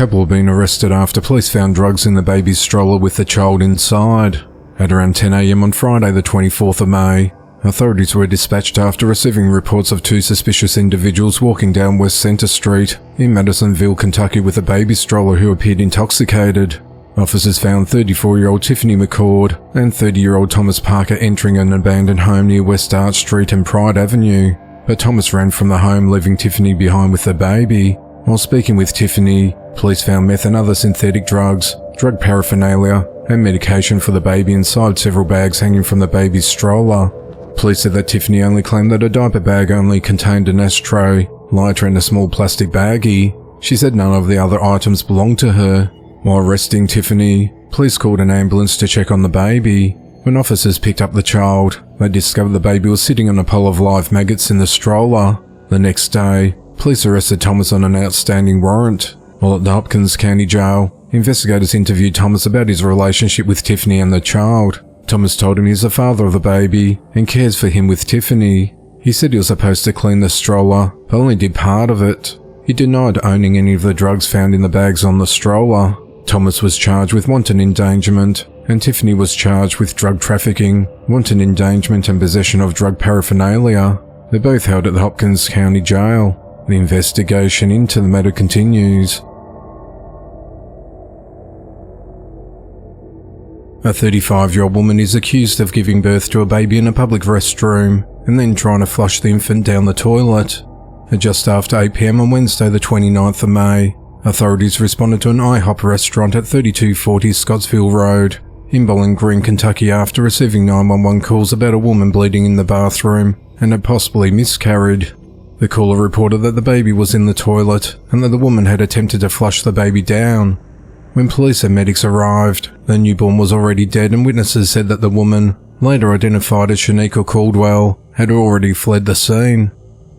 couple had been arrested after police found drugs in the baby's stroller with the child inside. At around 10 a.m. on Friday the 24th of May, authorities were dispatched after receiving reports of two suspicious individuals walking down West Center Street in Madisonville, Kentucky with a baby stroller who appeared intoxicated. Officers found 34-year-old Tiffany McCord and 30-year-old Thomas Parker entering an abandoned home near West Arch Street and Pride Avenue, but Thomas ran from the home, leaving Tiffany behind with the baby. While speaking with Tiffany, police found meth and other synthetic drugs, drug paraphernalia, and medication for the baby inside several bags hanging from the baby's stroller. Police said that Tiffany only claimed that a diaper bag only contained an ashtray, lighter and a small plastic baggie. She said none of the other items belonged to her. While arresting Tiffany, police called an ambulance to check on the baby. When officers picked up the child, they discovered the baby was sitting on a pile of live maggots in the stroller. The next day, police arrested Thomas on an outstanding warrant. While at the Hopkins County Jail, investigators interviewed Thomas about his relationship with Tiffany and the child. Thomas told him he's the father of the baby and cares for him with Tiffany. He said he was supposed to clean the stroller, but only did part of it. He denied owning any of the drugs found in the bags on the stroller. Thomas was charged with wanton endangerment, and Tiffany was charged with drug trafficking, wanton endangerment and possession of drug paraphernalia. They're both held at the Hopkins County Jail. The investigation into the matter continues. A 35-year-old woman is accused of giving birth to a baby in a public restroom and then trying to flush the infant down the toilet. At just after 8 p.m. on Wednesday the 29th of May, authorities responded to an IHOP restaurant at 3240 Scottsville Road in Bowling Green, Kentucky after receiving 911 calls about a woman bleeding in the bathroom and had possibly miscarried. The caller reported that the baby was in the toilet and that the woman had attempted to flush the baby down. When police and medics arrived, the newborn was already dead, and witnesses said that the woman, later identified as Shanika Caldwell, had already fled the scene.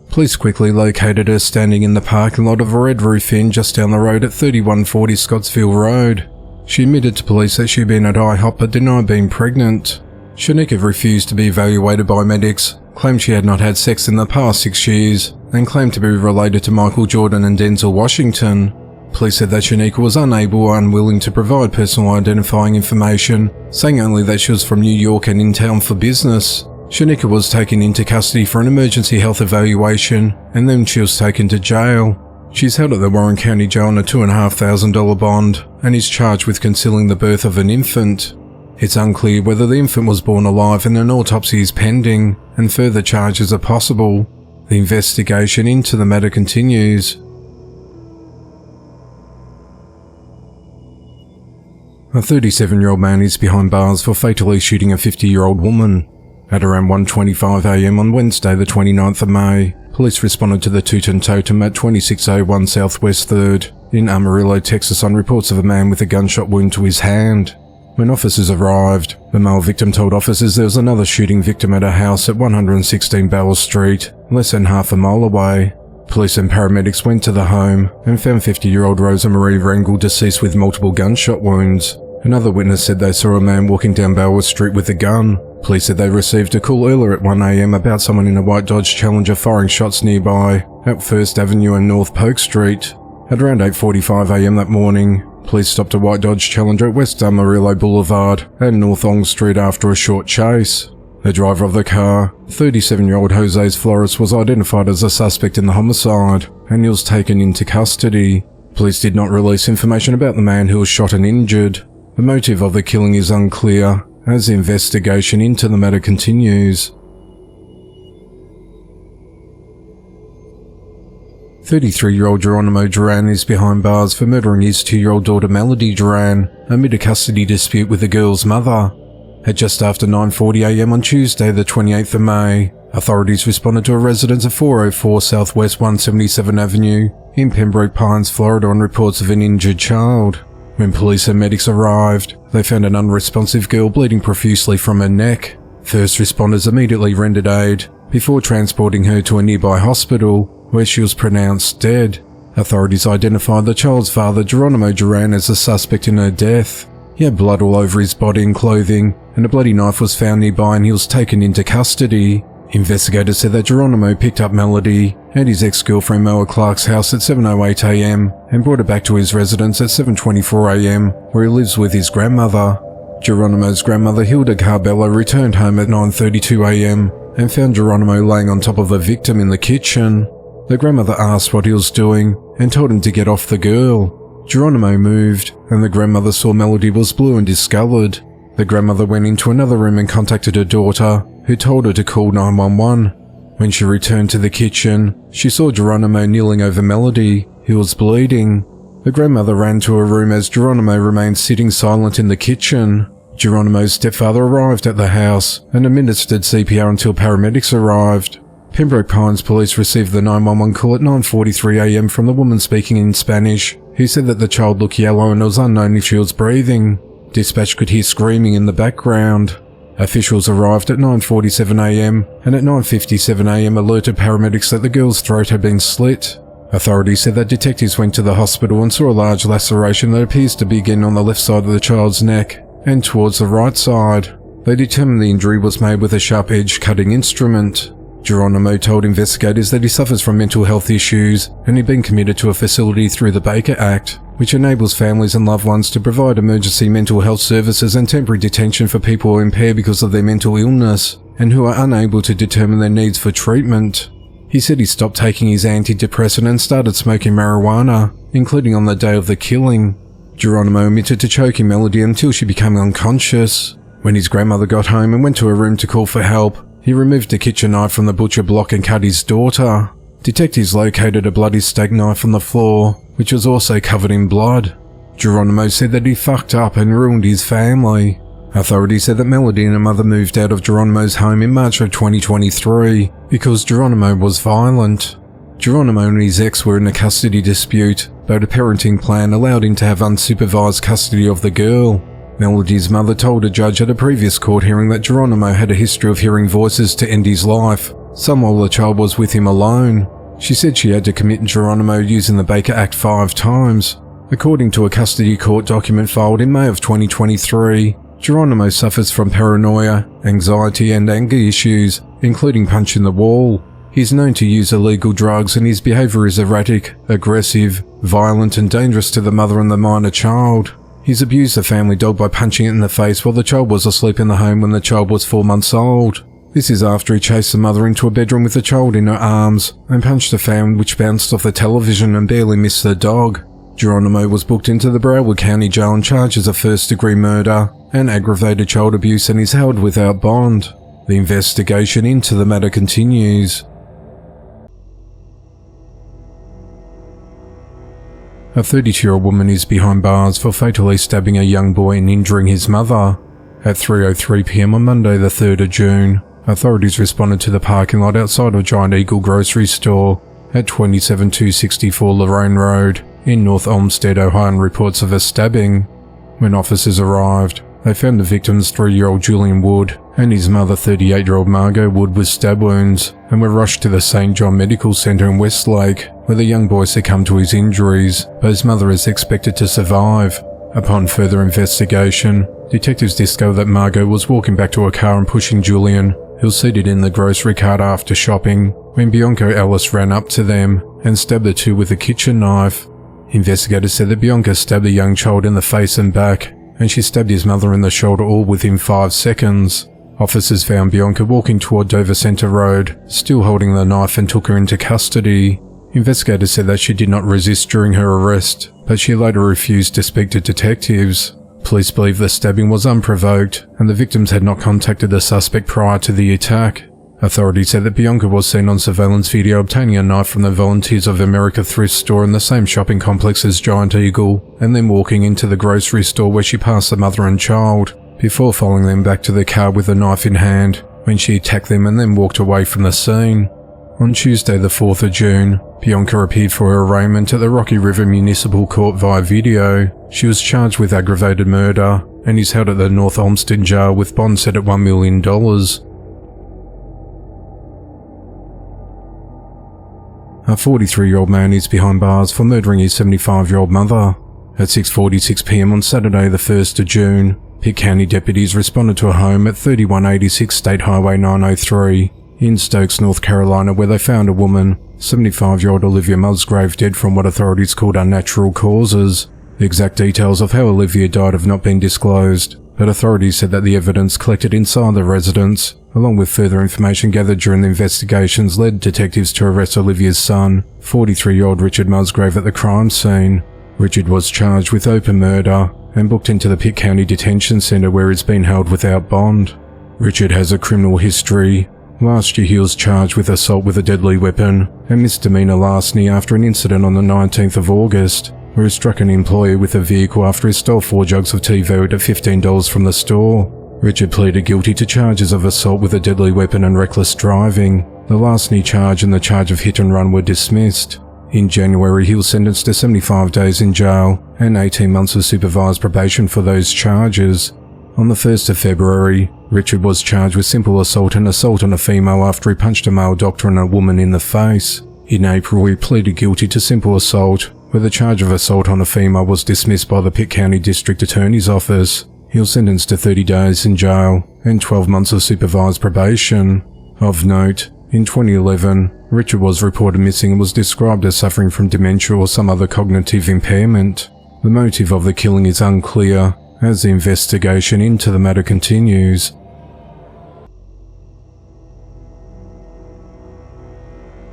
Police quickly located her standing in the parking lot of a Red Roof Inn just down the road at 3140 Scottsville Road. She admitted to police that she had been at IHOP but denied being pregnant. Shanika refused to be evaluated by medics, claimed she had not had sex in the past 6 years, and claimed to be related to Michael Jordan and Denzel Washington. Police said that Shanika was unable or unwilling to provide personal identifying information, saying only that she was from New York and in town for business. Shanika was taken into custody for an emergency health evaluation, and then she was taken to jail. She's held at the Warren County Jail on a $2,500 bond, and is charged with concealing the birth of an infant. It's unclear whether the infant was born alive, and an autopsy is pending, and further charges are possible. The investigation into the matter continues. A 37-year-old man is behind bars for fatally shooting a 50-year-old woman. At around 1:25 a.m. on Wednesday the 29th of May, police responded to the Teuton Totem at 2601 Southwest 3rd in Amarillo, Texas on reports of a man with a gunshot wound to his hand. When officers arrived, the male victim told officers there was another shooting victim at a house at 116 Bauer Street, less than half a mile away. Police and paramedics went to the home and found 50-year-old Rosa Marie Rangel deceased with multiple gunshot wounds. Another witness said they saw a man walking down Bauer Street with a gun. Police said they received a call earlier at 1 a.m. about someone in a white Dodge Challenger firing shots nearby at 1st Avenue and North Polk Street. At around 8:45 a.m. that morning, police stopped a white Dodge Challenger at West Amarillo Boulevard and North Ong Street after a short chase. The driver of the car, 37-year-old Jose Flores, was identified as a suspect in the homicide, and he was taken into custody. Police did not release information about the man who was shot and injured. The motive of the killing is unclear, as the investigation into the matter continues. 33-year-old Geronimo Duran is behind bars for murdering his 2-year-old daughter Melody Duran amid a custody dispute with the girl's mother. At just after 9:40 a.m. on Tuesday the 28th of May, authorities responded to a residence at 404 Southwest 177 Avenue in Pembroke Pines, Florida on reports of an injured child. When police and medics arrived, they found an unresponsive girl bleeding profusely from her neck. First responders immediately rendered aid before transporting her to a nearby hospital, where she was pronounced dead. Authorities identified the child's father, Geronimo Duran, as the suspect in her death. He had blood all over his body and clothing, and a bloody knife was found nearby, and he was taken into custody. Investigators said that Geronimo picked up Melody at his ex-girlfriend Moa Clark's house at 7:08 a.m. and brought her back to his residence at 7:24 a.m. where he lives with his grandmother. Geronimo's grandmother Hilda Carbello returned home at 9:32 a.m. and found Geronimo laying on top of the victim in the kitchen. The grandmother asked what he was doing and told him to get off the girl. Geronimo moved, and the grandmother saw Melody was blue and discolored. The grandmother went into another room and contacted her daughter, who told her to call 911. When she returned to the kitchen, she saw Geronimo kneeling over Melody, who was bleeding. The grandmother ran to her room as Geronimo remained sitting silent in the kitchen. Geronimo's stepfather arrived at the house and administered CPR until paramedics arrived. Pembroke Pines police received the 911 call at 9:43 a.m. from the woman speaking in Spanish, who said that the child looked yellow and it was unknown if she was breathing. Dispatch could hear screaming in the background. Officials arrived at 9:47 a.m. and at 9:57 a.m. alerted paramedics that the girl's throat had been slit. Authorities said that detectives went to the hospital and saw a large laceration that appears to begin on the left side of the child's neck and towards the right side. They determined the injury was made with a sharp-edged cutting instrument. Geronimo told investigators that he suffers from mental health issues and he'd been committed to a facility through the Baker Act, which enables families and loved ones to provide emergency mental health services and temporary detention for people who are impaired because of their mental illness and who are unable to determine their needs for treatment. He said he stopped taking his antidepressant and started smoking marijuana, including on the day of the killing. Geronimo admitted to choking Melody until she became unconscious. When his grandmother got home and went to her room to call for help, he removed a kitchen knife from the butcher block and cut his daughter. Detectives located a bloody steak knife on the floor, which was also covered in blood. Geronimo said that he fucked up and ruined his family. Authorities said that Melody and her mother moved out of Geronimo's home in March of 2023 because Geronimo was violent. Geronimo and his ex were in a custody dispute, but a parenting plan allowed him to have unsupervised custody of the girl. Melody's mother told a judge at a previous court hearing that Geronimo had a history of hearing voices to end his life, some while the child was with him alone. She said she had to commit Geronimo using the Baker Act 5 times. According to a custody court document filed in May of 2023, Geronimo suffers from paranoia, anxiety and anger issues, including punching the wall. He's known to use illegal drugs and his behavior is erratic, aggressive, violent and dangerous to the mother and the minor child. He's abused the family dog by punching it in the face while the child was asleep in the home when the child was 4 months old. This is after he chased the mother into a bedroom with the child in her arms and punched the fan which bounced off the television and barely missed the dog. Geronimo was booked into the Broward County Jail on charges of first-degree murder and aggravated child abuse and is held without bond. The investigation into the matter continues. A 32-year-old woman is behind bars for fatally stabbing a young boy and injuring his mother. At 3:03 p.m. on Monday the 3rd of June, authorities responded to the parking lot outside of Giant Eagle grocery store at 27264 Lorraine Road in North Olmsted, Ohio and reports of a stabbing. When officers arrived, they found the victim's 3-year-old Julian Wood and his mother 38-year-old Margot Wood with stab wounds and were rushed to the St. John Medical Center in Westlake, where the young boy succumbed to his injuries, but his mother is expected to survive. Upon further investigation, detectives discovered that Margot was walking back to her car and pushing Julian, who was seated in the grocery cart after shopping, when Bianca Ellis ran up to them and stabbed the two with a kitchen knife. Investigators said that Bianca stabbed the young child in the face and back, and she stabbed his mother in the shoulder all within 5 seconds. Officers found Bianca walking toward Dover Center Road, still holding the knife, and took her into custody. Investigators said that she did not resist during her arrest, but she later refused to speak to detectives. Police believe the stabbing was unprovoked, and the victims had not contacted the suspect prior to the attack. Authorities said that Bianca was seen on surveillance video obtaining a knife from the Volunteers of America thrift store in the same shopping complex as Giant Eagle, and then walking into the grocery store where she passed the mother and child, before following them back to the car with a knife in hand, when she attacked them and then walked away from the scene. On Tuesday the 4th of June, Bianca appeared for her arraignment at the Rocky River Municipal Court via video. She was charged with aggravated murder and is held at the North Olmsted Jail with bond set at $1 million. A 43-year-old man is behind bars for murdering his 75-year-old mother. At 6:46 p.m. on Saturday the 1st of June, Pitt County deputies responded to a home at 3186 State Highway 903 in Stokes, North Carolina, where they found a woman 75-year-old Olivia Musgrave dead from what authorities called unnatural causes. The exact details of how Olivia died have not been disclosed, but authorities said that the evidence collected inside the residence, along with further information gathered during the investigations, led detectives to arrest Olivia's son, 43-year-old Richard Musgrave, at the crime scene. Richard was charged with open murder and booked into the Pitt County Detention Center, where he's been held without bond. Richard has a criminal history. Last year he was charged with assault with a deadly weapon and misdemeanor larceny after an incident on the 19th of August, where he struck an employee with a vehicle after he stole 4 jugs of tea valued at $15 from the store. Richard pleaded guilty to charges of assault with a deadly weapon and reckless driving. The larceny charge and the charge of hit and run were dismissed. In January, he was sentenced to 75 days in jail and 18 months of supervised probation for those charges. On the 1st of February, Richard was charged with simple assault and assault on a female after he punched a male doctor and a woman in the face. In April, he pleaded guilty to simple assault, where the charge of assault on a female was dismissed by the Pitt County District Attorney's Office. He was sentenced to 30 days in jail and 12 months of supervised probation. Of note, in 2011, Richard was reported missing and was described as suffering from dementia or some other cognitive impairment. The motive of the killing is unclear, as the investigation into the matter continues.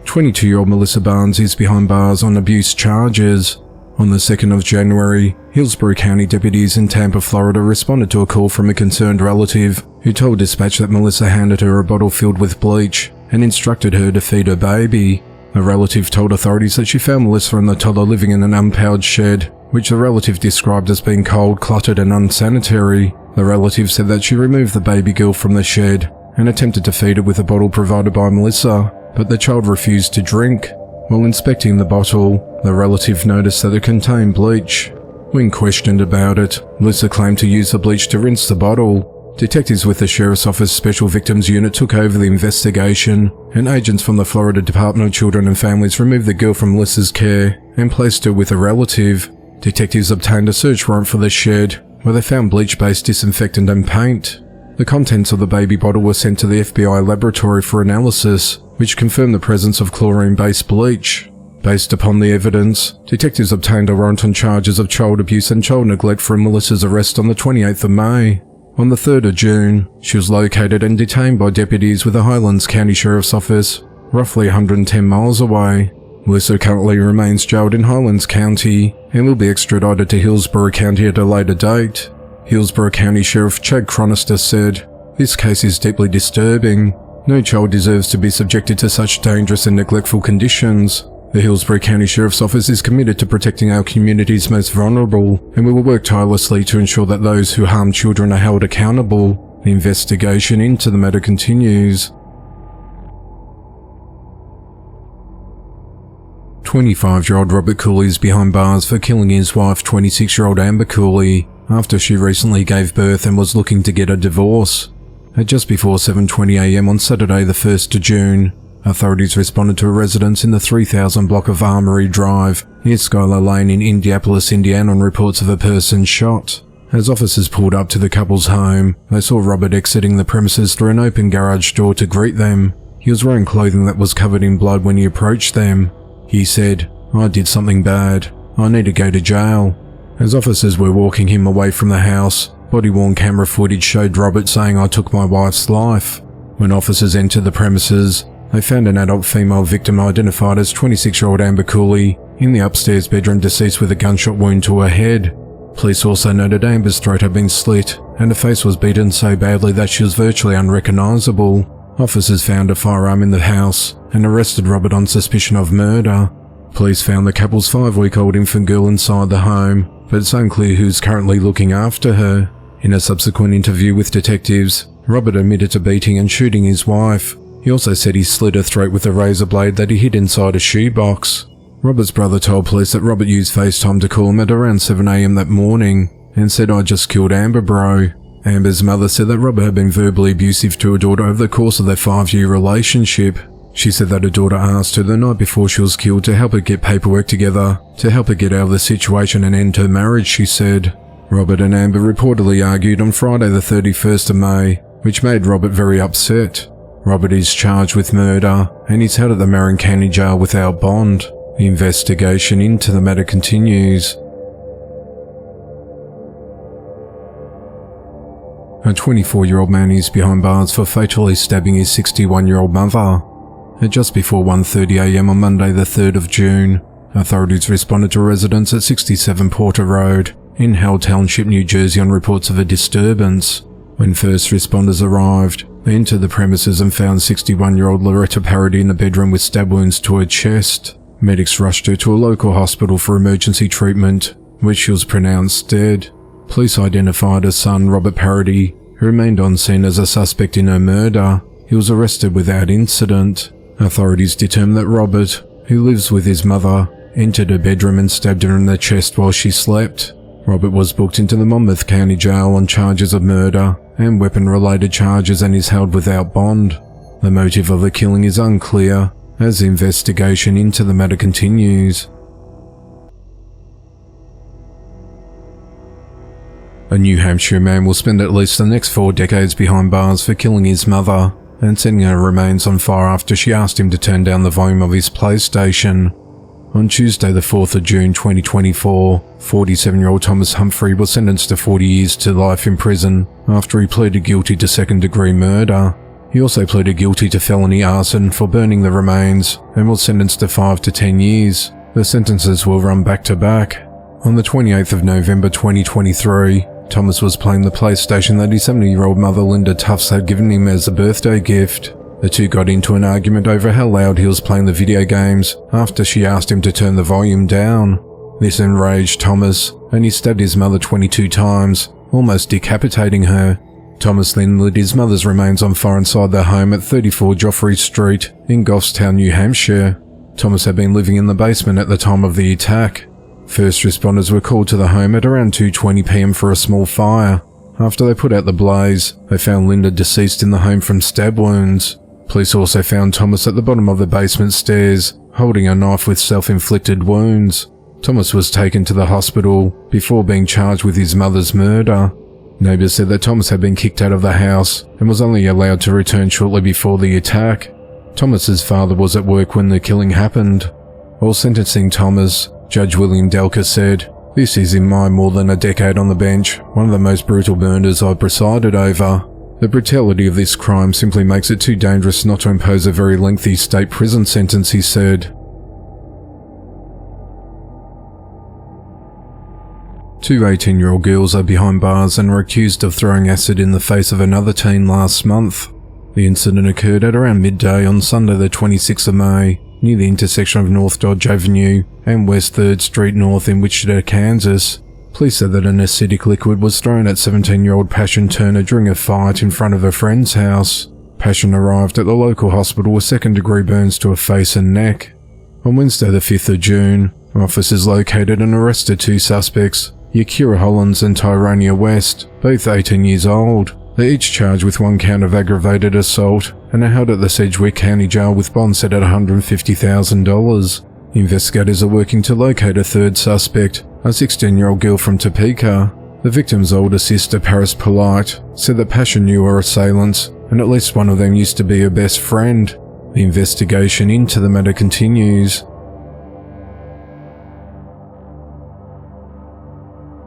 "22-year-old Melissa Barnes is behind bars on abuse charges." On the 2nd of January, Hillsborough County deputies in Tampa, Florida responded to a call from a concerned relative who told dispatch that Melissa handed her a bottle filled with bleach and instructed her to feed her baby. The relative told authorities that she found Melissa and the toddler living in an unpowered shed, which the relative described as being cold, cluttered and unsanitary. The relative said that she removed the baby girl from the shed and attempted to feed it with a bottle provided by Melissa, but the child refused to drink. While inspecting the bottle, the relative noticed that it contained bleach. When questioned about it, Melissa claimed to use the bleach to rinse the bottle. Detectives with the Sheriff's Office Special Victims Unit took over the investigation, and agents from the Florida Department of Children and Families removed the girl from Melissa's care and placed her with a relative. Detectives obtained a search warrant for the shed, where they found bleach-based disinfectant and paint. The contents of the baby bottle were sent to the FBI laboratory for analysis, which confirmed the presence of chlorine-based bleach. Based upon the evidence, detectives obtained a warrant on charges of child abuse and child neglect from Melissa's arrest on the 28th of May. On the 3rd of June, she was located and detained by deputies with the Highlands County Sheriff's Office, roughly 110 miles away. Melissa currently remains jailed in Highlands County and will be extradited to Hillsborough County at a later date. Hillsborough County Sheriff Chad Chronister said, "This case is deeply disturbing. No child deserves to be subjected to such dangerous and neglectful conditions. The Hillsborough County Sheriff's Office is committed to protecting our community's most vulnerable, and we will work tirelessly to ensure that those who harm children are held accountable." The investigation into the matter continues. 25-year-old Robert Cooley is behind bars for killing his wife, 26-year-old Amber Cooley, after she recently gave birth and was looking to get a divorce. At just before 7:20 a.m. on Saturday the 1st of June, authorities responded to a residence in the 3000 block of Armory Drive near Schuyler Lane in Indianapolis, Indiana, on reports of a person shot. As officers pulled up to the couple's home, they saw Robert exiting the premises through an open garage door to greet them. He was wearing clothing that was covered in blood when he approached them. He said, "I did something bad. I need to go to jail." As officers were walking him away from the house, body-worn camera footage showed Robert saying, "I took my wife's life." When officers entered the premises, they found an adult female victim identified as 26-year-old Amber Cooley in the upstairs bedroom, deceased with a gunshot wound to her head. Police also noted Amber's throat had been slit and her face was beaten so badly that she was virtually unrecognizable. Officers found a firearm in the house and arrested Robert on suspicion of murder. Police found the couple's 5-week-old infant girl inside the home, but it's unclear who's currently looking after her. In a subsequent interview with detectives, Robert admitted to beating and shooting his wife. He also said he slit her throat with a razor blade that he hid inside a shoebox. Robert's brother told police that Robert used FaceTime to call him at around 7 a.m. that morning and said, "I just killed Amber, bro." Amber's mother said that Robert had been verbally abusive to her daughter over the course of their 5-year relationship. She said that her daughter asked her the night before she was killed to help her get paperwork together, to help her get out of the situation and end her marriage, she said. Robert and Amber reportedly argued on Friday the 31st of May, which made Robert very upset. Robert is charged with murder and is held at the Marin County Jail without bond. The investigation into the matter continues. A 24-year-old man is behind bars for fatally stabbing his 61-year-old mother. At just before 1:30 a.m. on Monday the 3rd of June, authorities responded to residents at 67 Porter Road in Howell Township, New Jersey on reports of a disturbance. When first responders arrived, they entered the premises and found 61-year-old Loretta Parody in a bedroom with stab wounds to her chest. Medics rushed her to a local hospital for emergency treatment, where she was pronounced dead. Police identified her son, Robert Parody, who remained on scene as a suspect in her murder. He was arrested without incident. Authorities determined that Robert, who lives with his mother, entered her bedroom and stabbed her in the chest while she slept. Robert was booked into the Monmouth County Jail on charges of murder and weapon-related charges and is held without bond. The motive of the killing is unclear, as the investigation into the matter continues. A New Hampshire man will spend at least the next 4 decades behind bars for killing his mother and setting her remains on fire after she asked him to turn down the volume of his PlayStation. On Tuesday the 4th of June 2024, 47-year-old Thomas Humphrey was sentenced to 40 years to life in prison after he pleaded guilty to second-degree murder. He also pleaded guilty to felony arson for burning the remains and was sentenced to 5 to 10 years. The sentences will run back-to-back. On the 28th of November 2023, Thomas was playing the PlayStation that his 70-year-old mother Linda Tufts had given him as a birthday gift. The two got into an argument over how loud he was playing the video games after she asked him to turn the volume down. This enraged Thomas, and he stabbed his mother 22 times, almost decapitating her. Thomas then lit his mother's remains on fire inside their home at 34 Joffrey Street in Goffstown, New Hampshire. Thomas had been living in the basement at the time of the attack. First responders were called to the home at around 2:20 p.m. for a small fire. After they put out the blaze, they found Linda deceased in the home from stab wounds. Police also found Thomas at the bottom of the basement stairs, holding a knife with self-inflicted wounds. Thomas was taken to the hospital before being charged with his mother's murder. Neighbours said that Thomas had been kicked out of the house and was only allowed to return shortly before the attack. Thomas's father was at work when the killing happened. While sentencing Thomas, Judge William Delker said, "This is, in my more than a decade on the bench, one of the most brutal murders I've presided over. The brutality of this crime simply makes it too dangerous not to impose a very lengthy state prison sentence," he said. Two 18-year-old girls are behind bars and are accused of throwing acid in the face of another teen last month. The incident occurred at around midday on Sunday the 26th of May, near the intersection of North Dodge Avenue and West 3rd Street North in Wichita, Kansas. Police said that an acidic liquid was thrown at 17-year-old Passion Turner during a fight in front of a friend's house. Passion arrived at the local hospital with second-degree burns to her face and neck. On Wednesday the 5th of June, officers located and arrested two suspects, Yakira Hollins and Tyronia West, both 18 years old. They're each charged with one count of aggravated assault and are held at the Sedgwick County Jail with bond set at $150,000. Investigators are working to locate a third suspect, a 16-year-old girl from Topeka. The victim's older sister, Paris Polite, said that Passion knew her assailants, and at least one of them used to be her best friend. The investigation into the matter continues.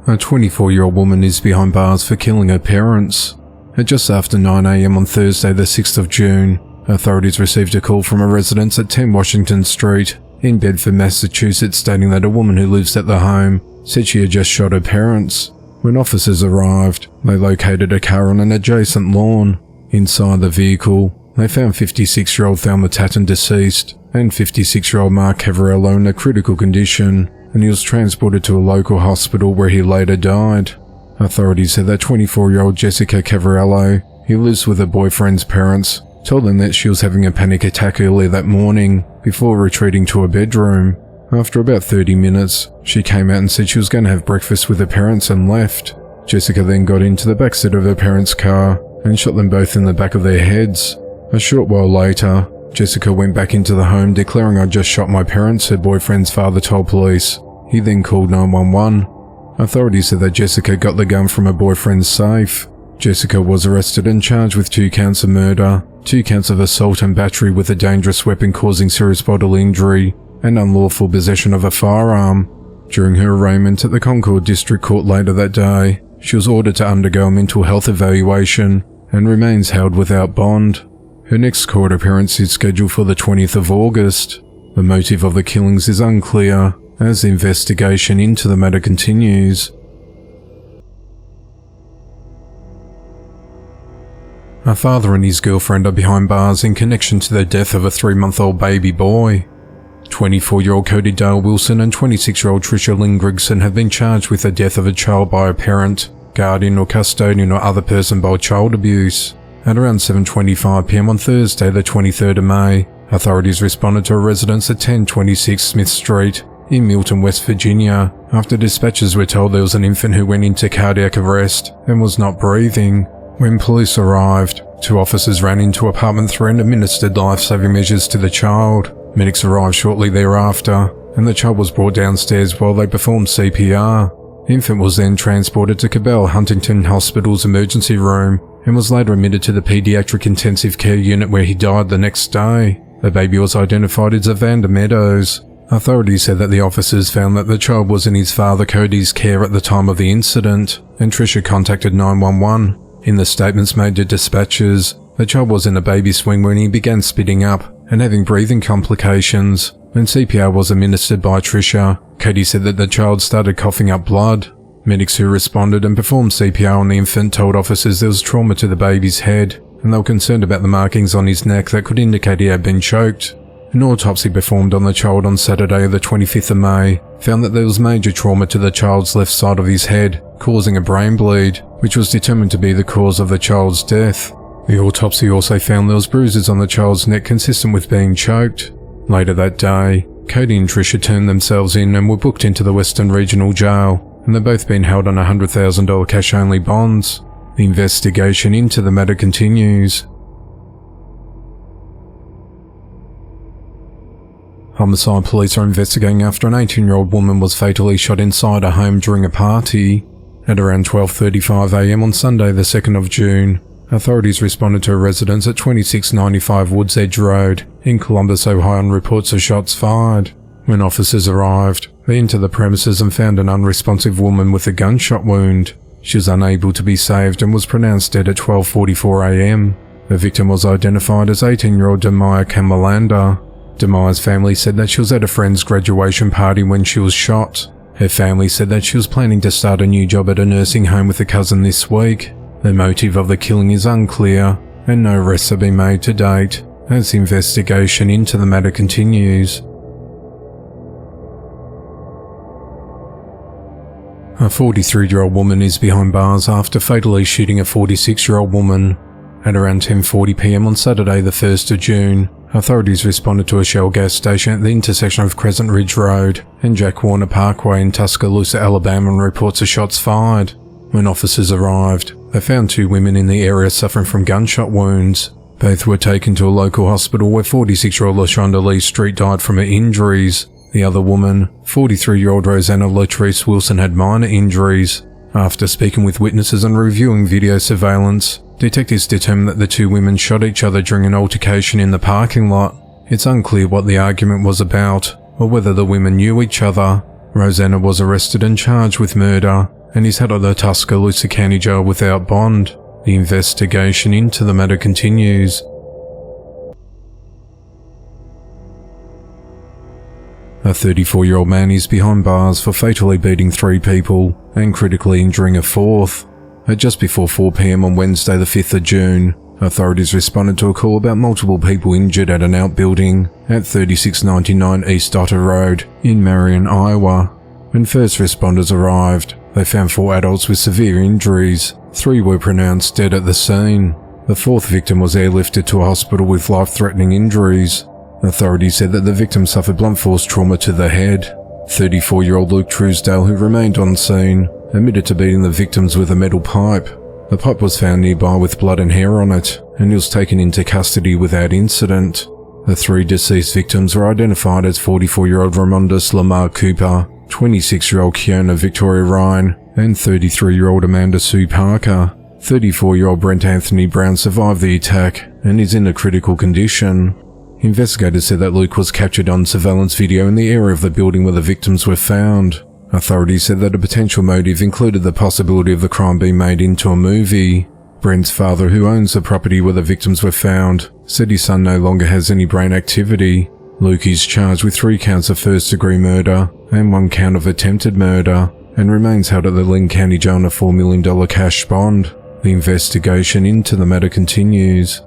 A 24-year-old woman is behind bars for killing her parents. At just after 9 a.m. on Thursday the 6th of June, authorities received a call from a residence at 10 Washington Street in Bedford, Massachusetts, stating that a woman who lives at the home said she had just shot her parents. When officers arrived, they located a car on an adjacent lawn. Inside the vehicle, they found 56-year-old Thelma Tatton deceased and 56-year-old Mark Cavarello in a critical condition, and he was transported to a local hospital where he later died. Authorities said that 24-year-old Jessica Cavarello, who lives with her boyfriend's parents, told them that she was having a panic attack earlier that morning before retreating to her bedroom. After about 30 minutes, she came out and said she was going to have breakfast with her parents and left. Jessica then got into the backseat of her parents' car and shot them both in the back of their heads. A short while later, Jessica went back into the home declaring, "I just shot my parents," her boyfriend's father told police. He then called 911. Authorities said that Jessica got the gun from her boyfriend's safe. Jessica was arrested and charged with 2 counts of murder, 2 counts of assault and battery with a dangerous weapon causing serious bodily injury, and unlawful possession of a firearm. During her arraignment at the Concord District Court later that day, she was ordered to undergo a mental health evaluation and remains held without bond. Her next court appearance is scheduled for the 20th of August. The motive of the killings is unclear, as the investigation into the matter continues. A father and his girlfriend are behind bars in connection to the death of a 3-month-old baby boy. 24-year-old Cody Dale Wilson and 26-year-old Tricia Lynn Grigson have been charged with the death of a child by a parent, guardian or custodian or other person by child abuse. At around 7:25 p.m. on Thursday the 23rd of May, authorities responded to a residence at 1026 Smith Street in Milton, West Virginia, after dispatchers were told there was an infant who went into cardiac arrest and was not breathing. When police arrived, 2 officers ran into apartment 3 and administered life-saving measures to the child. Medics arrived shortly thereafter, and the child was brought downstairs while they performed CPR. The infant was then transported to Cabell Huntington Hospital's emergency room and was later admitted to the pediatric intensive care unit where he died the next day. The baby was identified as Evander Meadows. Authorities said that the officers found that the child was in his father Cody's care at the time of the incident, and Tricia contacted 911. In the statements made to dispatchers, the child was in a baby swing when he began spitting up and having breathing complications. When CPR was administered by Tricia, Cody said that the child started coughing up blood. Medics who responded and performed CPR on the infant told officers there was trauma to the baby's head, and they were concerned about the markings on his neck that could indicate he had been choked. An autopsy performed on the child on Saturday the 25th of May found that there was major trauma to the child's left side of his head, causing a brain bleed, which was determined to be the cause of the child's death. The autopsy also found there was bruises on the child's neck consistent with being choked. Later that day, Cody and Tricia turned themselves in and were booked into the Western Regional Jail, and they've both been held on $100,000 cash-only bonds. The investigation into the matter continues. Homicide police are investigating after an 18-year-old woman was fatally shot inside a home during a party. At around 12:35 a.m. on Sunday the 2nd of June, authorities responded to a residence at 2695 Woods Edge Road in Columbus, Ohio on reports of shots fired. When officers arrived, they entered the premises and found an unresponsive woman with a gunshot wound. She was unable to be saved and was pronounced dead at 12:44 a.m. The victim was identified as 18-year-old Demaya Camelanda. Demaya's family said that she was at a friend's graduation party when she was shot. Her family said that she was planning to start a new job at a nursing home with a cousin this week. The motive of the killing is unclear, and no arrests have been made to date, as the investigation into the matter continues. A 43-year-old woman is behind bars after fatally shooting a 46-year-old woman. At around 10:40 p.m. on Saturday the 1st of June, authorities responded to a Shell gas station at the intersection of Crescent Ridge Road and Jack Warner Parkway in Tuscaloosa, Alabama on reports of shots fired. When officers arrived, they found 2 women in the area suffering from gunshot wounds. Both were taken to a local hospital where 46-year-old LaShonda Lee Street died from her injuries. The other woman, 43-year-old Rosanna Latrice Wilson, had minor injuries. After speaking with witnesses and reviewing video surveillance, detectives determined that the 2 women shot each other during an altercation in the parking lot. It's unclear what the argument was about, or whether the women knew each other. Rosanna was arrested and charged with murder, and is held at the Tuscaloosa County Jail without bond. The investigation into the matter continues. A 34-year-old man is behind bars for fatally beating 3 people and critically injuring a 4th. At just before 4 p.m. on Wednesday the 5th of June, authorities responded to a call about multiple people injured at an outbuilding at 3699 East Otter Road in Marion, Iowa. When first responders arrived, they found 4 adults with severe injuries. 3 were pronounced dead at the scene. The 4th victim was airlifted to a hospital with life-threatening injuries. Authorities said that the victim suffered blunt force trauma to the head. 34-year-old Luke Truesdale, who remained on scene, admitted to beating the victims with a metal pipe. The pipe was found nearby with blood and hair on it, and he was taken into custody without incident. The 3 deceased victims were identified as 44-year-old Ramondus Lamar Cooper, 26-year-old Kiona Victoria Ryan, and 33-year-old Amanda Sue Parker. 34-year-old Brent Anthony Brown survived the attack and is in a critical condition. Investigators said that Luke was captured on surveillance video in the area of the building where the victims were found. Authorities said that a potential motive included the possibility of the crime being made into a movie. Brent's father, who owns the property where the victims were found, said his son no longer has any brain activity. Luke is charged with 3 counts of first-degree murder and 1 count of attempted murder, and remains held at the Linn County Jail on a $4 million cash bond. The investigation into the matter continues.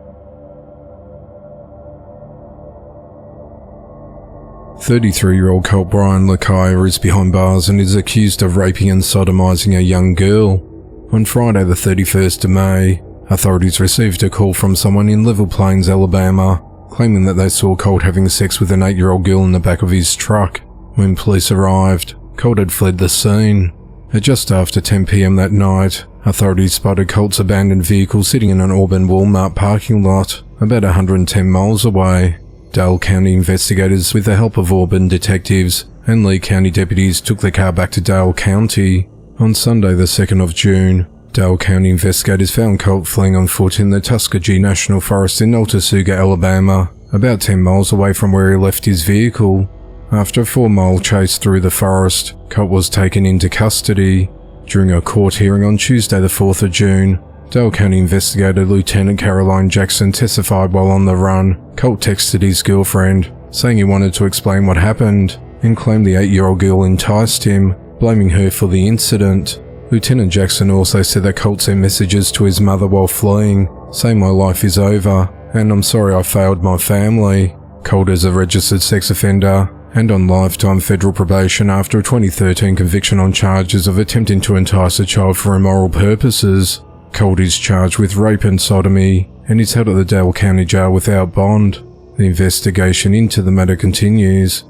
33-year-old Colt Brian Lakaya is behind bars and is accused of raping and sodomizing a young girl. On Friday the 31st of May, authorities received a call from someone in Level Plains, Alabama, claiming that they saw Colt having sex with an 8-year-old girl in the back of his truck. When police arrived, Colt had fled the scene. At just after 10 p.m. that night, authorities spotted Colt's abandoned vehicle sitting in an Auburn Walmart parking lot, about 110 miles away. Dale County investigators, with the help of Auburn detectives and Lee County deputies, took the car back to Dale County. On Sunday the 2nd of June, Dale County investigators found Colt fleeing on foot in the Tuskegee National Forest in Altasuga, Alabama, about 10 miles away from where he left his vehicle. After a 4-mile chase through the forest, Colt was taken into custody. During a court hearing on Tuesday the 4th of June, Dale County investigator Lieutenant Caroline Jackson testified while on the run. Colt texted his girlfriend, saying he wanted to explain what happened, and claimed the 8-year-old girl enticed him, blaming her for the incident. Lieutenant Jackson also said that Colt sent messages to his mother while fleeing, saying, "My life is over, and I'm sorry I failed my family." Colt is a registered sex offender and on lifetime federal probation after a 2013 conviction on charges of attempting to entice a child for immoral purposes. Colt is charged with rape and sodomy and is held at the Dale County Jail without bond. The investigation into the matter continues.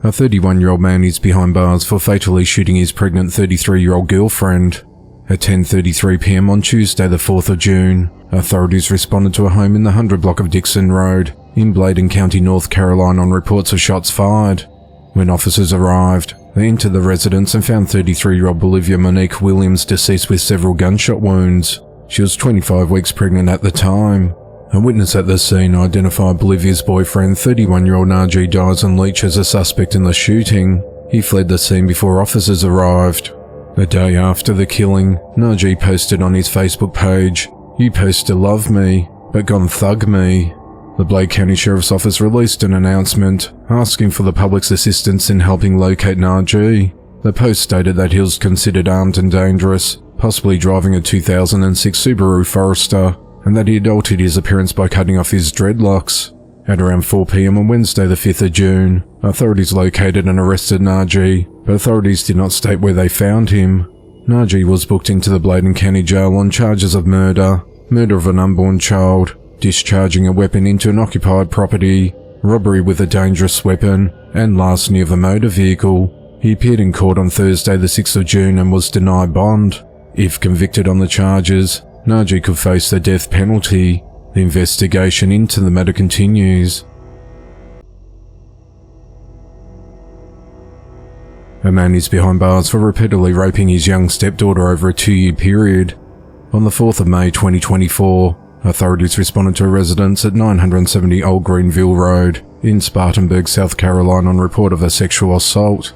A 31-year-old man is behind bars for fatally shooting his pregnant 33-year-old girlfriend. At 10:33 p.m. on Tuesday the 4th of June, authorities responded to a home in the 100 block of Dixon Road in Bladen County, North Carolina on reports of shots fired. When officers arrived, they entered the residence and found 33-year-old Bolivia Monique Williams deceased with several gunshot wounds. She was 25 weeks pregnant at the time. A witness at the scene identified Bolivia's boyfriend, 31-year-old Najee Dyson Leach, as a suspect in the shooting. He fled the scene before officers arrived. The day after the killing, Najee posted on his Facebook page, "You post to love me, but gone thug me." The Blake County Sheriff's Office released an announcement asking for the public's assistance in helping locate Najee. The post stated that he was considered armed and dangerous, possibly driving a 2006 Subaru Forester, and that he had altered his appearance by cutting off his dreadlocks. At around 4 p.m. on Wednesday the 5th of June, authorities located and arrested Najee, but authorities did not state where they found him. Najee was booked into the Bladen County Jail on charges of murder, murder of an unborn child, discharging a weapon into an occupied property, robbery with a dangerous weapon, and larceny of a motor vehicle. He appeared in court on Thursday the 6th of June and was denied bond. If convicted on the charges, Najee could face the death penalty. The investigation into the matter continues. A man is behind bars for repeatedly raping his young stepdaughter over a 2-year period. On the 4th of May 2024, authorities responded to a residence at 970 Old Greenville Road in Spartanburg, South Carolina on report of a sexual assault.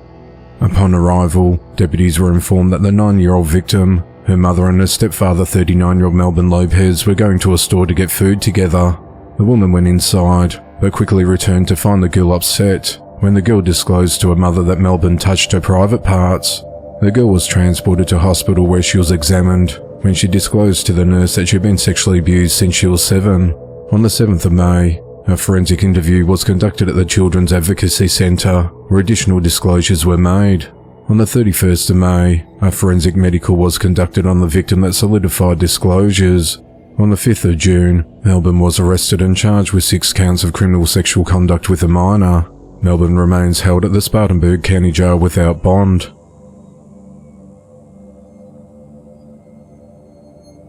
Upon arrival, deputies were informed that the 9-year-old victim, her mother and her stepfather, 39-year-old Melvin Lopez, were going to a store to get food together. The woman went inside, but quickly returned to find the girl upset when the girl disclosed to her mother that Melvin touched her private parts. The girl was transported to hospital where she was examined when she disclosed to the nurse that she had been sexually abused since she was 7. On the 7th of May, a forensic interview was conducted at the Children's Advocacy Center, where additional disclosures were made. On the 31st of May, a forensic medical was conducted on the victim that solidified disclosures. On the 5th of June, Melbourne was arrested and charged with 6 counts of criminal sexual conduct with a minor. Melbourne remains held at the Spartanburg County Jail without bond.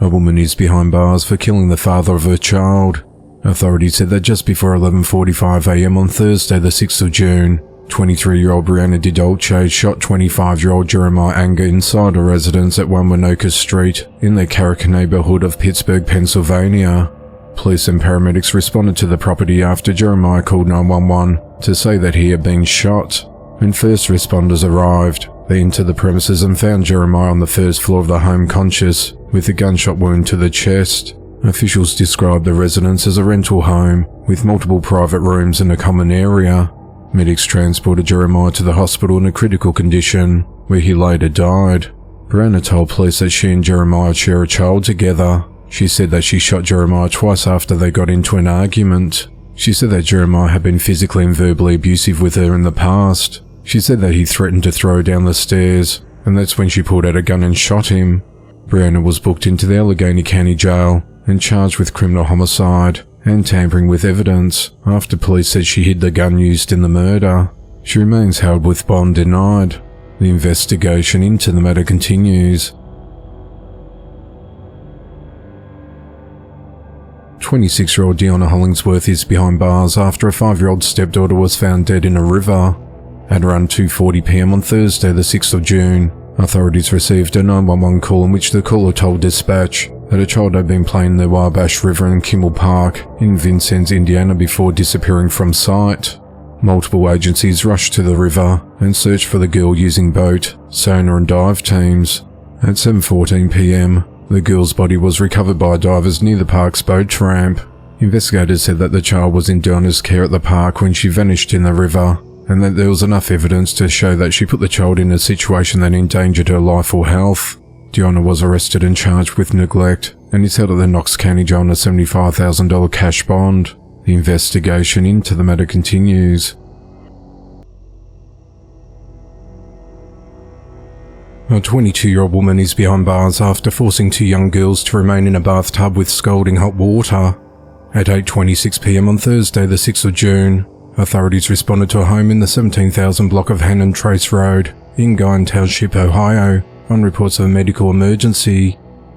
A woman is behind bars for killing the father of her child. Authorities said that just before 11:45 a.m. on Thursday the 6th of June, 23-year-old Brianna DiDolce shot 25-year-old Jeremiah Anger inside a residence at 1 Winoka Street in the Carrick neighborhood of Pittsburgh, Pennsylvania. Police and paramedics responded to the property after Jeremiah called 911 to say that he had been shot. When first responders arrived, they entered the premises and found Jeremiah on the first floor of the home conscious, with a gunshot wound to the chest. Officials described the residence as a rental home, with multiple private rooms and a common area. Medics transported Jeremiah to the hospital in a critical condition, where he later died. Brianna told police that she and Jeremiah share a child together. She said that she shot Jeremiah twice after they got into an argument. She said that Jeremiah had been physically and verbally abusive with her in the past. She said that he threatened to throw her down the stairs, and that's when she pulled out a gun and shot him. Brianna was booked into the Allegheny County Jail and charged with criminal homicide and tampering with evidence after police said she hid the gun used in the murder. She remains held with bond denied. The investigation into the matter continues. 26-year-old Deanna Hollingsworth is behind bars after a 5-year-old stepdaughter was found dead in a river. At around 2:40 p.m. on Thursday, the 6th of June, authorities received a 911 call in which the caller told dispatch that a child had been playing in the Wabash River in Kimmel Park in Vincennes, Indiana before disappearing from sight. Multiple agencies rushed to the river and searched for the girl using boat, sonar and dive teams. At 7:14 p.m, the girl's body was recovered by divers near the park's boat ramp. Investigators said that the child was in Deanna's care at the park when she vanished in the river, and that there was enough evidence to show that she put the child in a situation that endangered her life or health. Deanna was arrested and charged with neglect and is held at the Knox County Jail on a $75,000 cash bond. The investigation into the matter continues. A 22-year-old woman is behind bars after forcing 2 young girls to remain in a bathtub with scalding hot water. At 8:26 p.m. on Thursday, the 6th of June, authorities responded to a home in the 17,000 block of Hannon Trace Road in Guyan Township, Ohio, on reports of a medical emergency.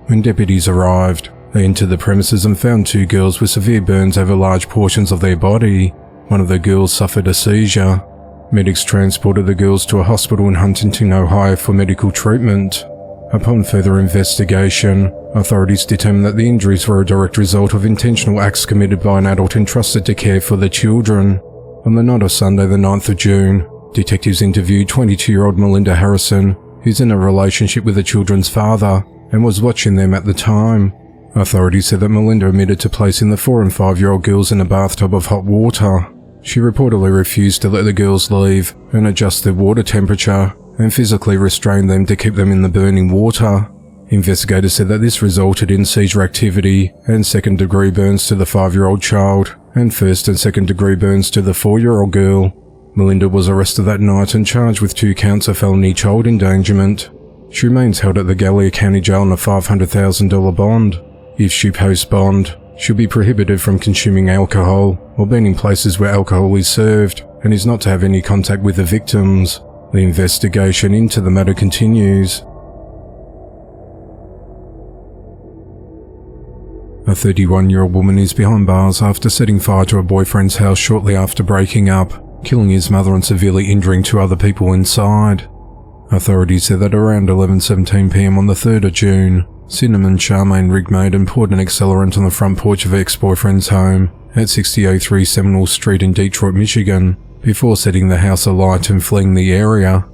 When deputies arrived, they entered the premises and found 2 girls with severe burns over large portions of their body. One of the girls suffered a seizure. Medics transported the girls to a hospital in Huntington, Ohio for medical treatment. Upon further investigation, authorities determined that the injuries were a direct result of intentional acts committed by an adult entrusted to care for the children. On the night of Sunday, the 9th of June, detectives interviewed 22-year-old Melinda Harrison, who's in a relationship with the children's father and was watching them at the time. Authorities said that Melinda admitted to placing the 4- and 5-year-old girls in a bathtub of hot water. She reportedly refused to let the girls leave and adjust their water temperature, and physically restrained them to keep them in the burning water. Investigators said that this resulted in seizure activity and second-degree burns to the 5-year-old child, and first and second-degree burns to the 4-year-old girl. Melinda was arrested that night and charged with 2 counts of felony child endangerment. She remains held at the Gallia County Jail on a $500,000 bond. If she posts bond, she'll be prohibited from consuming alcohol or being in places where alcohol is served, and is not to have any contact with the victims. The investigation into the matter continues. A 31-year-old woman is behind bars after setting fire to her boyfriend's house shortly after breaking up, killing his mother and severely injuring 2 other people inside. Authorities said that around 11:17 p.m. on the 3rd of June, Cinnamon Charmaine Rigmaiden poured an accelerant on the front porch of her ex-boyfriend's home at 6003 Seminole Street in Detroit, Michigan, before setting the house alight and fleeing the area.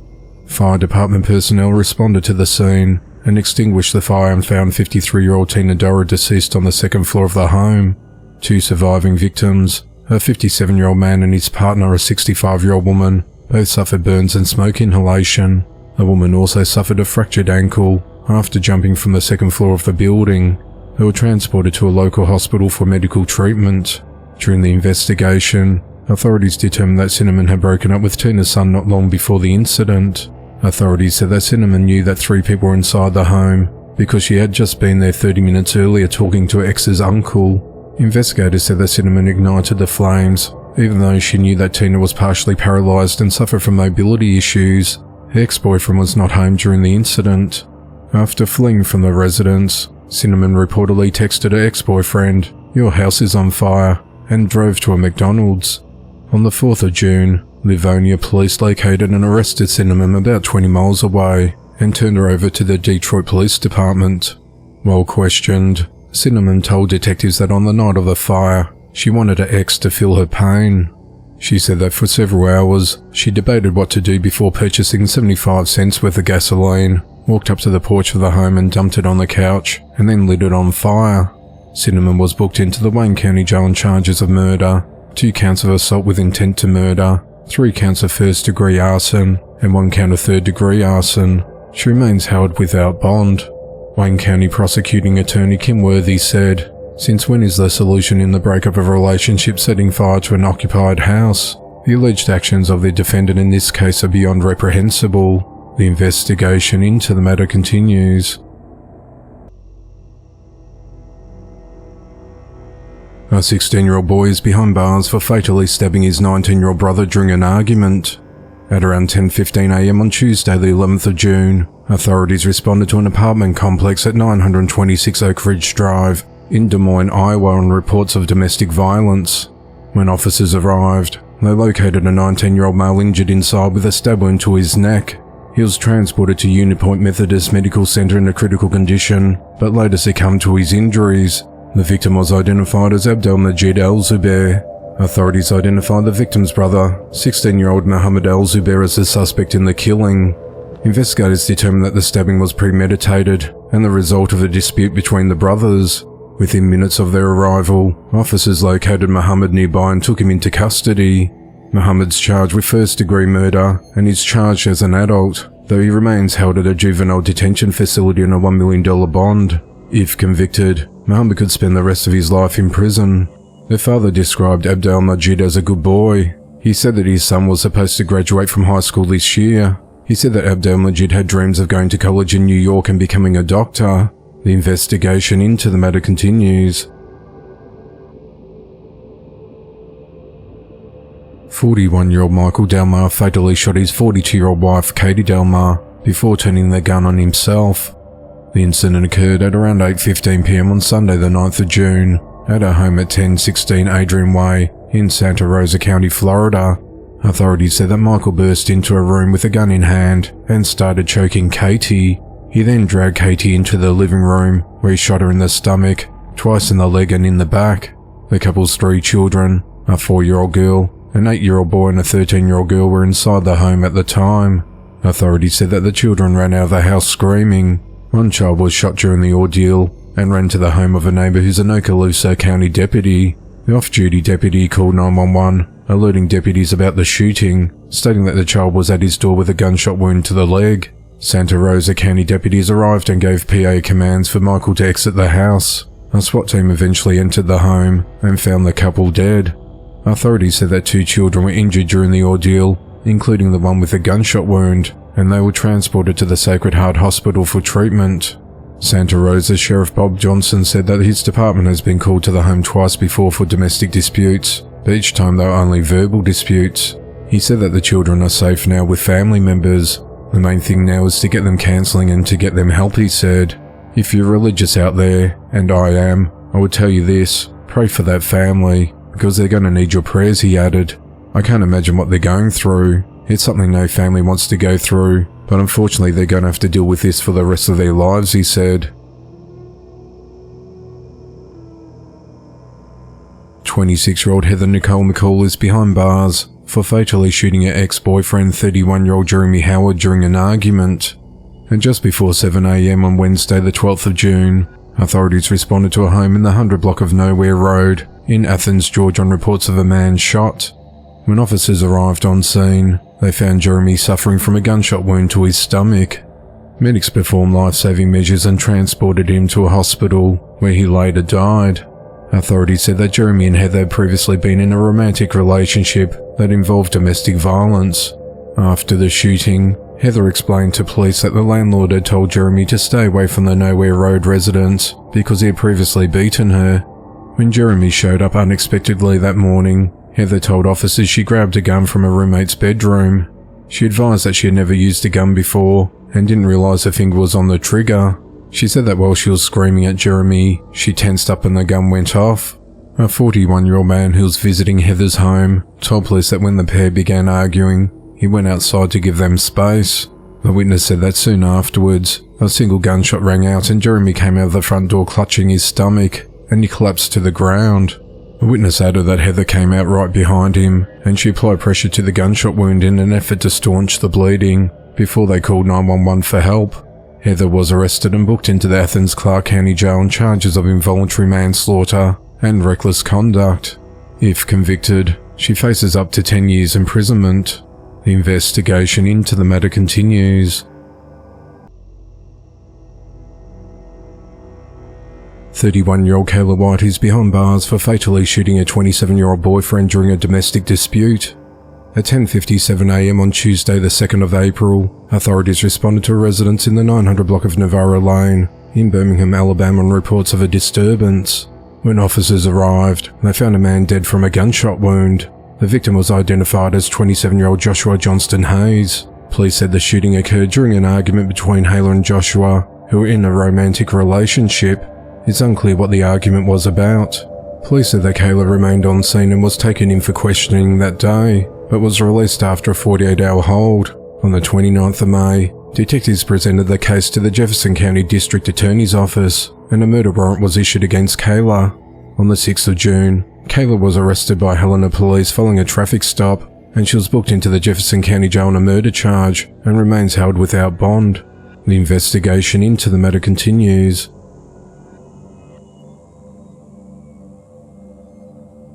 Fire department personnel responded to the scene and extinguished the fire and found 53-year-old Tina Dora deceased on the 2nd floor of the home. 2 surviving victims, a 57-year-old man and his partner, a 65-year-old woman, both suffered burns and smoke inhalation. The woman also suffered a fractured ankle after jumping from the 2nd floor of the building. They were transported to a local hospital for medical treatment. During the investigation, authorities determined that Cinnamon had broken up with Tina's son not long before the incident. Authorities said that Cinnamon knew that 3 people were inside the home because she had just been there 30 minutes earlier talking to her ex's uncle. Investigators said that Cinnamon ignited the flames, even though she knew that Tina was partially paralyzed and suffered from mobility issues. Her ex-boyfriend was not home during the incident. After fleeing from the residence, Cinnamon reportedly texted her ex-boyfriend, "Your house is on fire," and drove to a McDonald's. On the 4th of June, Livonia police located and arrested Cinnamon about 20 miles away and turned her over to the Detroit Police Department. While questioned, Cinnamon told detectives that on the night of the fire, she wanted her ex to feel her pain. She said that for several hours, she debated what to do before purchasing 75 cents worth of gasoline, walked up to the porch of the home and dumped it on the couch, and then lit it on fire. Cinnamon was booked into the Wayne County Jail on charges of murder, 2 counts of assault with intent to murder, 3 counts of first-degree arson, and 1 count of third-degree arson. She remains held without bond. Wayne County Prosecuting Attorney Kim Worthy said, "Since when is the solution in the breakup of a relationship setting fire to an occupied house? The alleged actions of the defendant in this case are beyond reprehensible. The investigation into the matter continues." A 16-year-old boy is behind bars for fatally stabbing his 19-year-old brother during an argument. At around 10:15 a.m. on Tuesday the 11th of June, authorities responded to an apartment complex at 926 Oak Ridge Drive in Des Moines, Iowa on reports of domestic violence. When officers arrived, they located a 19-year-old male injured inside with a stab wound to his neck. He was transported to Unipoint Methodist Medical Center in a critical condition, but later succumbed to his injuries. The victim was identified as Abdelmajid El-Zubair. Authorities identified the victim's brother, 16-year-old Mohammed El-Zubair, as the suspect in the killing. Investigators determined that the stabbing was premeditated and the result of a dispute between the brothers. Within minutes of their arrival, officers located Mohammed nearby and took him into custody. Mohammed's charged with first-degree murder and is charged as an adult, though he remains held at a juvenile detention facility on a $1 million bond. If convicted, Mohammed could spend the rest of his life in prison. Their father described Abdelmajid as a good boy. He said that his son was supposed to graduate from high school this year. He said that Abdelmajid had dreams of going to college in New York and becoming a doctor. The investigation into the matter continues. 41-year-old Michael Delmar fatally shot his 42-year-old wife Katie Delmar before turning the gun on himself. The incident occurred at around 8:15 p.m. on Sunday the 9th of June at her home at 1016 Adrian Way in Santa Rosa County, Florida. Authorities said that Michael burst into a room with a gun in hand and started choking Katie. He then dragged Katie into the living room, where he shot her in the stomach, twice in the leg and in the back. The couple's 3 children, a 4-year-old girl, an 8-year-old boy and a 13-year-old girl, were inside the home at the time. Authorities said that the children ran out of the house screaming. One child was shot during the ordeal and ran to the home of a neighbor who's an Okaloosa County deputy. The off-duty deputy called 911, alerting deputies about the shooting, stating that the child was at his door with a gunshot wound to the leg. Santa Rosa County deputies arrived and gave PA commands for Michael to exit the house. A SWAT team eventually entered the home and found the couple dead. Authorities said that 2 children were injured during the ordeal, including the one with a gunshot wound, and they were transported to the Sacred Heart Hospital for treatment. Santa Rosa Sheriff Bob Johnson said that his department has been called to the home twice before for domestic disputes, but each time they were only verbal disputes. He said that the children are safe now with family members. The main thing now is to get them counselling and to get them help, he said. If you're religious out there, and I am, I would tell you this: pray for that family, because they're going to need your prayers, he added. I can't imagine what they're going through. It's something no family wants to go through, but unfortunately they're going to have to deal with this for the rest of their lives, he said. 26-year-old Heather Nicole McCall is behind bars for fatally shooting her ex-boyfriend 31-year-old Jeremy Howard during an argument. And just before 7 a.m. on Wednesday the 12th of June, authorities responded to a home in the 100 block of Nowhere Road in Athens, Georgia on reports of a man shot. When officers arrived on scene, they found Jeremy suffering from a gunshot wound to his stomach. Medics performed life-saving measures and transported him to a hospital, where he later died. Authorities said that Jeremy and Heather had previously been in a romantic relationship that involved domestic violence. After the shooting, Heather explained to police that the landlord had told Jeremy to stay away from the Nowhere Road residence because he had previously beaten her. When Jeremy showed up unexpectedly that morning, Heather told officers she grabbed a gun from her roommate's bedroom. She advised that she had never used a gun before and didn't realize her finger was on the trigger. She said that while she was screaming at Jeremy, she tensed up and the gun went off. A 41-year-old man who was visiting Heather's home told police that when the pair began arguing, he went outside to give them space. The witness said that soon afterwards, a single gunshot rang out and Jeremy came out of the front door clutching his stomach, and he collapsed to the ground. The witness added that Heather came out right behind him, and she applied pressure to the gunshot wound in an effort to staunch the bleeding, before they called 911 for help. Heather was arrested and booked into the Athens Clarke County Jail on charges of involuntary manslaughter and reckless conduct. If convicted, she faces up to 10 years imprisonment. The investigation into the matter continues. 31-year-old Kayla White is behind bars for fatally shooting a 27-year-old boyfriend during a domestic dispute. At 10:57 a.m. on Tuesday the 2nd of April, authorities responded to a residence in the 900 block of Navarro Lane in Birmingham, Alabama on reports of a disturbance. When officers arrived, they found a man dead from a gunshot wound. The victim was identified as 27-year-old Joshua Johnston Hayes. Police said the shooting occurred during an argument between Hayla and Joshua, who were in a romantic relationship. It's unclear what the argument was about. Police said that Kayla remained on scene and was taken in for questioning that day, but was released after a 48-hour hold. On the 29th of May, detectives presented the case to the Jefferson County District Attorney's Office, and a murder warrant was issued against Kayla. On the 6th of June, Kayla was arrested by Helena police following a traffic stop, and she was booked into the Jefferson County Jail on a murder charge and remains held without bond. The investigation into the matter continues.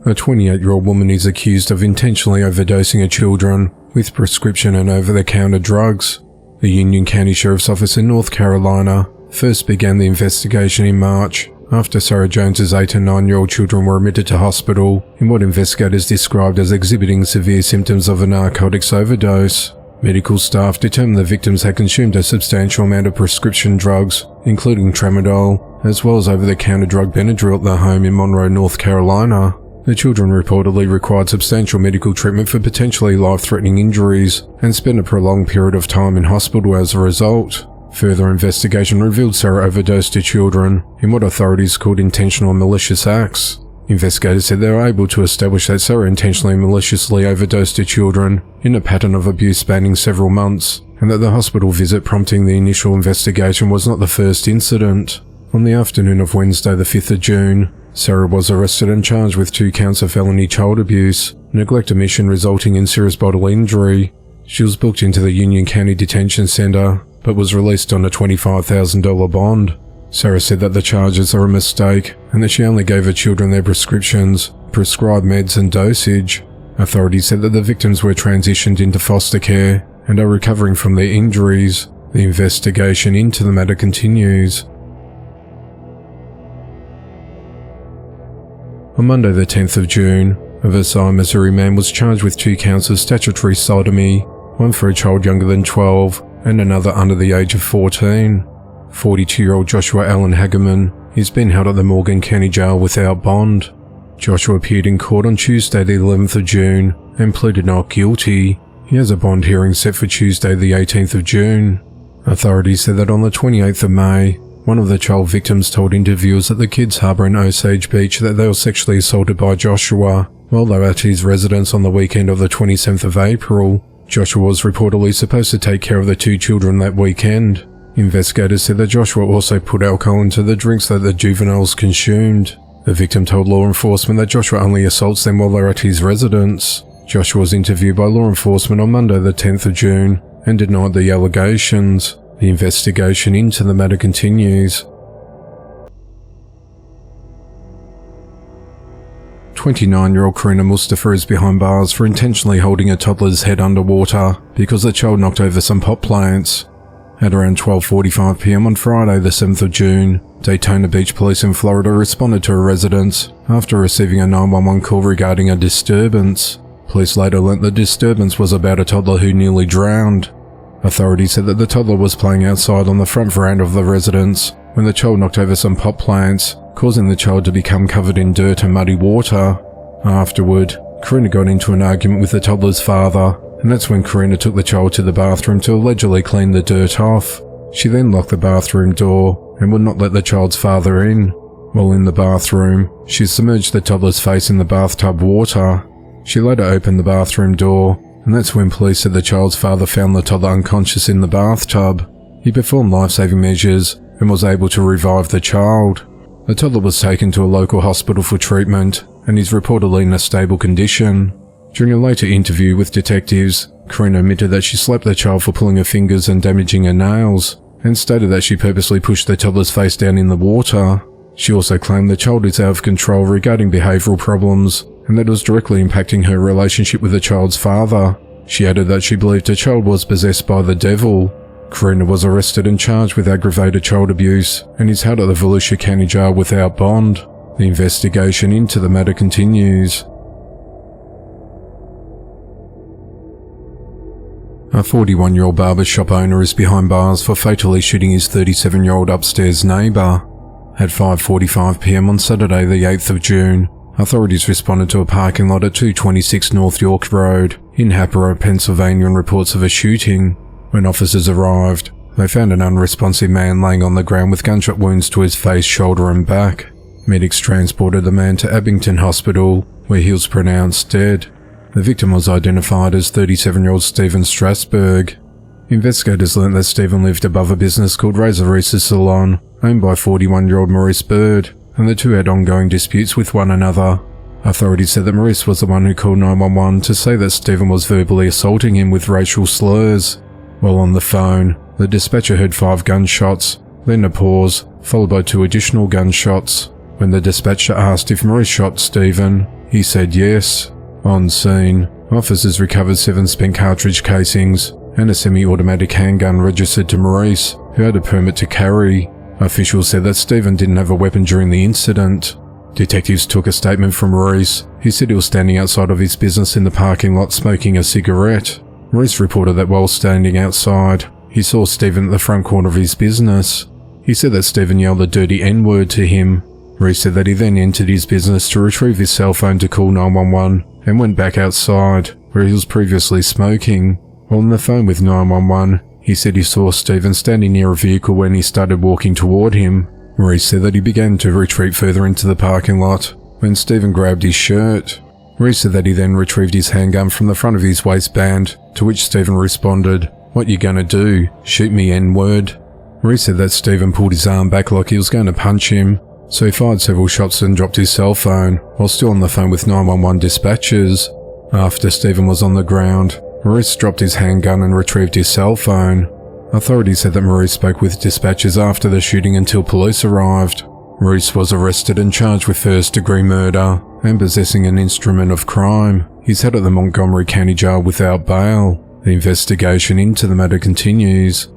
A 28-year-old woman is accused of intentionally overdosing her children with prescription and over-the-counter drugs. The Union County Sheriff's Office in North Carolina first began the investigation in March after Sarah Jones's 8 and 9-year-old children were admitted to hospital in what investigators described as exhibiting severe symptoms of a narcotics overdose. Medical staff determined the victims had consumed a substantial amount of prescription drugs, including tramadol, as well as over-the-counter drug Benadryl at their home in Monroe, North Carolina. The children reportedly required substantial medical treatment for potentially life-threatening injuries and spent a prolonged period of time in hospital as a result. Further investigation revealed Sarah overdosed her children in what authorities called intentional and malicious acts. Investigators said they were able to establish that Sarah intentionally and maliciously overdosed her children in a pattern of abuse spanning several months, and that the hospital visit prompting the initial investigation was not the first incident. On the afternoon of Wednesday the 5th of June, Sarah was arrested and charged with 2 counts of felony child abuse, neglect omission resulting in serious bodily injury. She was booked into the Union County Detention Center, but was released on a $25,000 bond. Sarah said that the charges are a mistake and that she only gave her children their prescriptions, prescribed meds and dosage. Authorities said that the victims were transitioned into foster care and are recovering from their injuries. The investigation into the matter continues. On Monday the 10th of June, a Versailles, Missouri man was charged with 2 counts of statutory sodomy, one for a child younger than 12 and another under the age of 14. 42-year-old Joshua Allen Hagerman is being held at the Morgan County Jail without bond. Joshua appeared in court on Tuesday the 11th of June and pleaded not guilty. He has a bond hearing set for Tuesday the 18th of June. Authorities said that on the 28th of May, one of the child victims told interviewers at the kids' harbour in Osage Beach that they were sexually assaulted by Joshua while they were at his residence on the weekend of the 27th of April. Joshua was reportedly supposed to take care of the 2 children that weekend. Investigators said that Joshua also put alcohol into the drinks that the juveniles consumed. The victim told law enforcement that Joshua only assaults them while they're at his residence. Joshua was interviewed by law enforcement on Monday the 10th of June and denied the allegations. The investigation into the matter continues. 29-year-old Karina Mustafa is behind bars for intentionally holding a toddler's head underwater because the child knocked over some pot plants. At around 12:45 p.m. on Friday the 7th of June, Daytona Beach police in Florida responded to a residence after receiving a 911 call regarding a disturbance. Police later learnt the disturbance was about a toddler who nearly drowned. Authorities said that the toddler was playing outside on the front veranda of the residence when the child knocked over some pot plants, causing the child to become covered in dirt and muddy water. Afterward, Karina got into an argument with the toddler's father, and that's when Karina took the child to the bathroom to allegedly clean the dirt off. She then locked the bathroom door and would not let the child's father in. While in the bathroom, she submerged the toddler's face in the bathtub water. She later opened the bathroom door, and that's when police said the child's father found the toddler unconscious in the bathtub. He performed life-saving measures and was able to revive the child. The toddler was taken to a local hospital for treatment and is reportedly in a stable condition. During a later interview with detectives, Corinne admitted that she slapped the child for pulling her fingers and damaging her nails, and stated that she purposely pushed the toddler's face down in the water. She also claimed the child is out of control regarding behavioural problems, and that it was directly impacting her relationship with the child's father. She added that she believed the child was possessed by the devil. Corinne was arrested and charged with aggravated child abuse and is held at the Volusia County Jail without bond. The investigation into the matter continues. A 41-year-old barber shop owner is behind bars for fatally shooting his 37-year-old upstairs neighbour. At 5:45 p.m. on Saturday the 8th of June, authorities responded to a parking lot at 226 North York Road in Hatboro, Pennsylvania on reports of a shooting. When officers arrived, they found an unresponsive man laying on the ground with gunshot wounds to his face, shoulder and back. Medics transported the man to Abington Hospital, where he was pronounced dead. The victim was identified as 37-year-old Stephen Strasberg. Investigators learned that Stephen lived above a business called Razor Reese's Salon, owned by 41-year-old Maurice Bird, and the two had ongoing disputes with one another. Authorities said that Maurice was the one who called 911 to say that Stephen was verbally assaulting him with racial slurs. While on the phone, the dispatcher heard 5 gunshots, then a pause, followed by 2 additional gunshots. When the dispatcher asked if Maurice shot Stephen, he said yes. On scene, officers recovered 7 spent cartridge casings and a semi-automatic handgun registered to Maurice, who had a permit to carry. Officials said that Stephen didn't have a weapon during the incident. Detectives took a statement from Maurice, who said he was standing outside of his business in the parking lot smoking a cigarette. Maurice reported that while standing outside, he saw Stephen at the front corner of his business. He said that Stephen yelled the dirty N-word to him. Maurice said that he then entered his business to retrieve his cell phone to call 911 and went back outside, where he was previously smoking. While on the phone with 911, he said he saw Stephen standing near a vehicle when he started walking toward him. Maurice said that he began to retreat further into the parking lot when Stephen grabbed his shirt. Maurice said that he then retrieved his handgun from the front of his waistband, to which Stephen responded, "What you gonna do? Shoot me, N-word?" Maurice said that Stephen pulled his arm back like he was going to punch him, so he fired several shots and dropped his cell phone, while still on the phone with 911 dispatchers. After Stephen was on the ground, Maurice dropped his handgun and retrieved his cell phone. Authorities said that Maurice spoke with dispatchers after the shooting until police arrived. Maurice was arrested and charged with first-degree murder and possessing an instrument of crime. He's held at the Montgomery County Jail without bail. The investigation into the matter continues.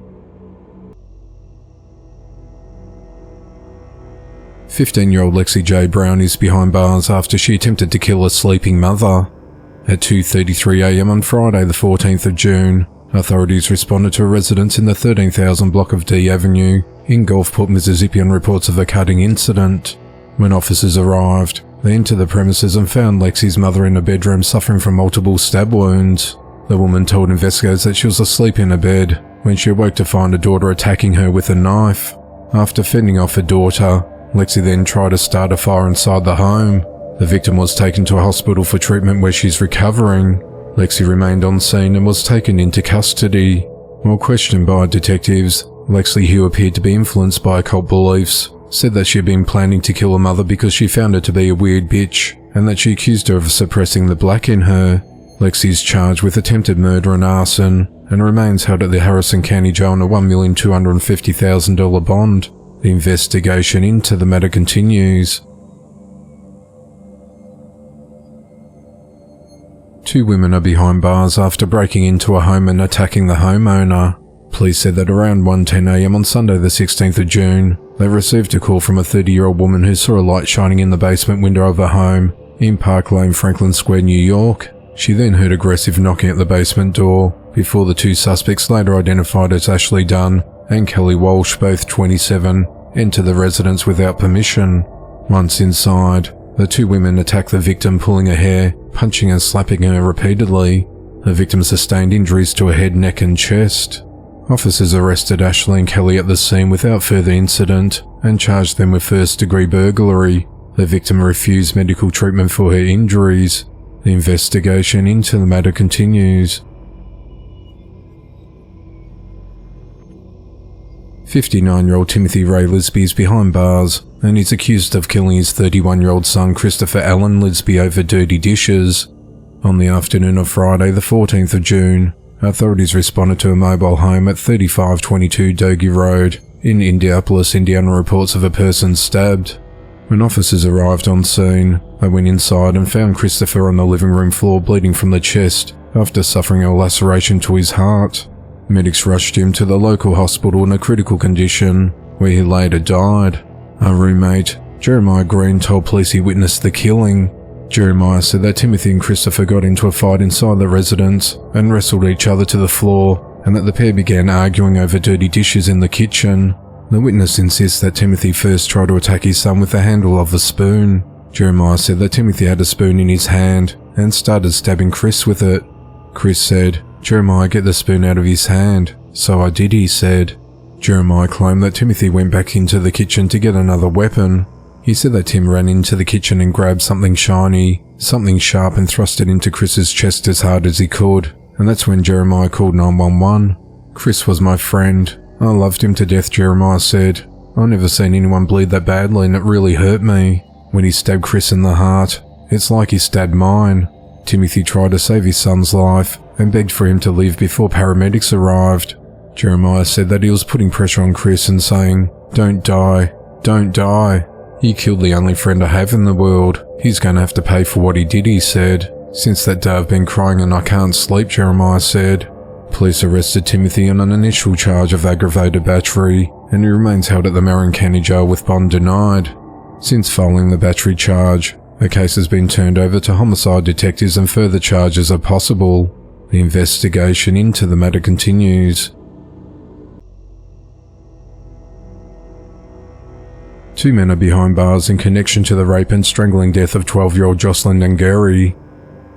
15-year-old Lexi J. Brown is behind bars after she attempted to kill a sleeping mother. At 2:33 a.m. on Friday the 14th of June, authorities responded to a residence in the 13,000 block of D Avenue in Gulfport, Mississippi on reports of a cutting incident. When officers arrived, they entered the premises and found Lexi's mother in a bedroom suffering from multiple stab wounds. The woman told investigators that she was asleep in a bed when she awoke to find her daughter attacking her with a knife. After fending off her daughter, Lexi then tried to start a fire inside the home. The victim was taken to a hospital for treatment where she's recovering. Lexi remained on scene and was taken into custody. While questioned by detectives, Lexi, who appeared to be influenced by occult beliefs, said that she had been planning to kill her mother because she found her to be a weird bitch, and that she accused her of suppressing the black in her. Lexi is charged with attempted murder and arson, and remains held at the Harrison County Jail on a $1,250,000 bond. The investigation into the matter continues. 2 women are behind bars after breaking into a home and attacking the homeowner. Police said that around 1:10 a.m. on Sunday the 16th of June, they received a call from a 30-year-old woman who saw a light shining in the basement window of a home in Park Lane, Franklin Square, New York. She then heard aggressive knocking at the basement door, before the 2 suspects, later identified as Ashley Dunn and Kelly Walsh, both 27, entered the residence without permission. Once inside, the 2 women attacked the victim, pulling her hair, punching and slapping her repeatedly. The victim sustained injuries to her head, neck and chest. Officers arrested Ashley and Kelly at the scene without further incident and charged them with first-degree burglary. The victim refused medical treatment for her injuries. The investigation into the matter continues. 59-year-old Timothy Ray Lisby is behind bars and is accused of killing his 31-year-old son Christopher Allen Lisby over dirty dishes. On the afternoon of Friday, the 14th of June, authorities responded to a mobile home at 3522 Dogie Road in Indianapolis, Indiana, reports of a person stabbed. When officers arrived on scene, they went inside and found Christopher on the living room floor bleeding from the chest after suffering a laceration to his heart. Medics rushed him to the local hospital in a critical condition, where he later died. A roommate, Jeremiah Green, told police he witnessed the killing. Jeremiah said that Timothy and Christopher got into a fight inside the residence and wrestled each other to the floor, and that the pair began arguing over dirty dishes in the kitchen. The witness insists that Timothy first tried to attack his son with the handle of a spoon. Jeremiah said that Timothy had a spoon in his hand and started stabbing Chris with it. Chris said, "Jeremiah, get the spoon out of his hand." "So I did," he said. Jeremiah claimed that Timothy went back into the kitchen to get another weapon. He said that Tim ran into the kitchen and grabbed something shiny, something sharp, and thrust it into Chris's chest as hard as he could, and that's when Jeremiah called 911. "Chris was my friend. I loved him to death," Jeremiah said. "I've never seen anyone bleed that badly, and it really hurt me. When he stabbed Chris in the heart, it's like he stabbed mine." Timothy tried to save his son's life and begged for him to leave before paramedics arrived. Jeremiah said that he was putting pressure on Chris and saying, "Don't die, don't die. He killed the only friend I have in the world. He's going to have to pay for what he did," he said. "Since that day I've been crying and I can't sleep," Jeremiah said. Police arrested Timothy on an initial charge of aggravated battery, and he remains held at the Marin County Jail with bond denied. Since filing the battery charge, the case has been turned over to homicide detectives and further charges are possible. The investigation into the matter continues. Two men are behind bars in connection to the rape and strangling death of 12-year-old Jocelyn Nangeri.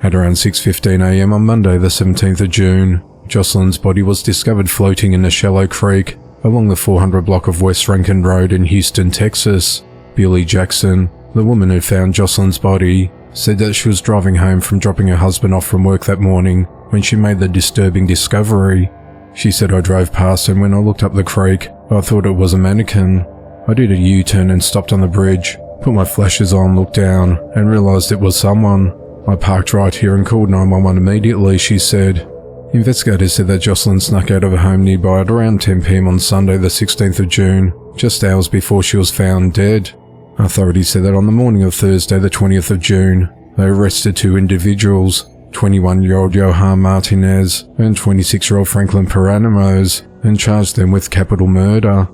At around 6:15 a.m. on Monday the 17th of June, Jocelyn's body was discovered floating in a shallow creek along the 400 block of West Rankin Road in Houston, Texas. Billy Jackson, the woman who found Jocelyn's body, said that she was driving home from dropping her husband off from work that morning when she made the disturbing discovery. She said, "I drove past and when I looked up the creek, I thought it was a mannequin. I did a U-turn and stopped on the bridge, put my flashes on, looked down, and realised it was someone. I parked right here and called 911 immediately," she said. Investigators said that Jocelyn snuck out of a home nearby at around 10 p.m. on Sunday the 16th of June, just hours before she was found dead. Authorities said that on the morning of Thursday the 20th of June, they arrested two individuals, 21-year-old Johan Martinez and 26-year-old Franklin Paranimos, and charged them with capital murder.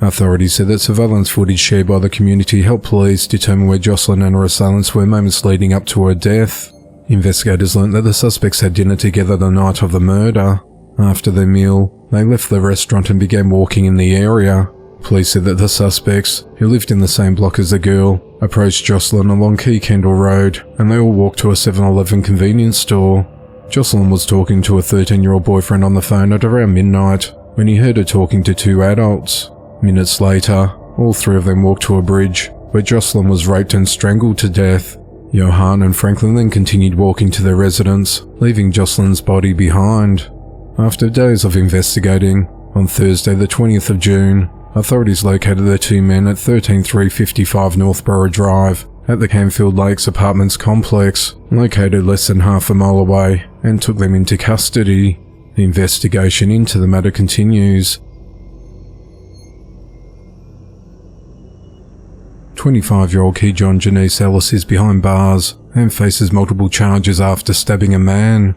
Authorities said that surveillance footage shared by the community helped police determine where Jocelyn and her assailants were moments leading up to her death. Investigators learned that the suspects had dinner together the night of the murder. After their meal, they left the restaurant and began walking in the area. Police said that the suspects, who lived in the same block as the girl, approached Jocelyn along Key Kendall Road, and they all walked to a 7-Eleven convenience store. Jocelyn was talking to a 13-year-old boyfriend on the phone at around midnight when he heard her talking to two adults. Minutes later, all three of them walked to a bridge, where Jocelyn was raped and strangled to death. Johan and Franklin then continued walking to their residence, leaving Jocelyn's body behind. After days of investigating, on Thursday the 20th of June, authorities located the two men at 13355 Northborough Drive at the Canfield Lakes Apartments complex, located less than half a mile away, and took them into custody. The investigation into the matter continues. 25-year-old Keyjon Janice Ellis is behind bars and faces multiple charges after stabbing a man.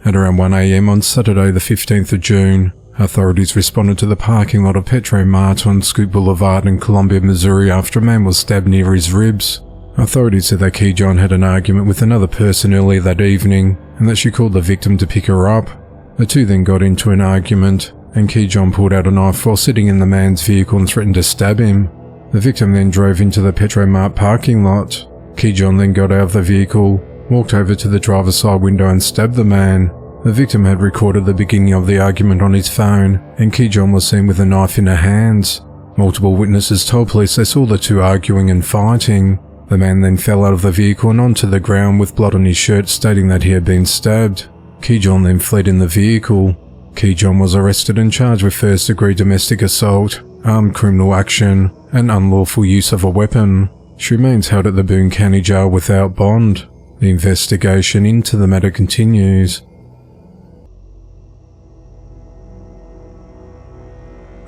At around 1 a.m. on Saturday the 15th of June, authorities responded to the parking lot of Petro Mart on Scoop Boulevard in Columbia, Missouri after a man was stabbed near his ribs. Authorities said that Keyjon had an argument with another person earlier that evening and that she called the victim to pick her up. The two then got into an argument and Keyjon pulled out a knife while sitting in the man's vehicle and threatened to stab him. The victim then drove into the Petro Mart parking lot. Keyjon then got out of the vehicle, walked over to the driver's side window and stabbed the man. The victim had recorded the beginning of the argument on his phone, and Keyjohn was seen with a knife in her hands. Multiple witnesses told police they saw the two arguing and fighting. The man then fell out of the vehicle and onto the ground with blood on his shirt, stating that he had been stabbed. Keyjohn then fled in the vehicle. Keyjohn was arrested and charged with first-degree domestic assault, armed criminal action, and unlawful use of a weapon. She remains held at the Boone County Jail without bond. The investigation into the matter continues.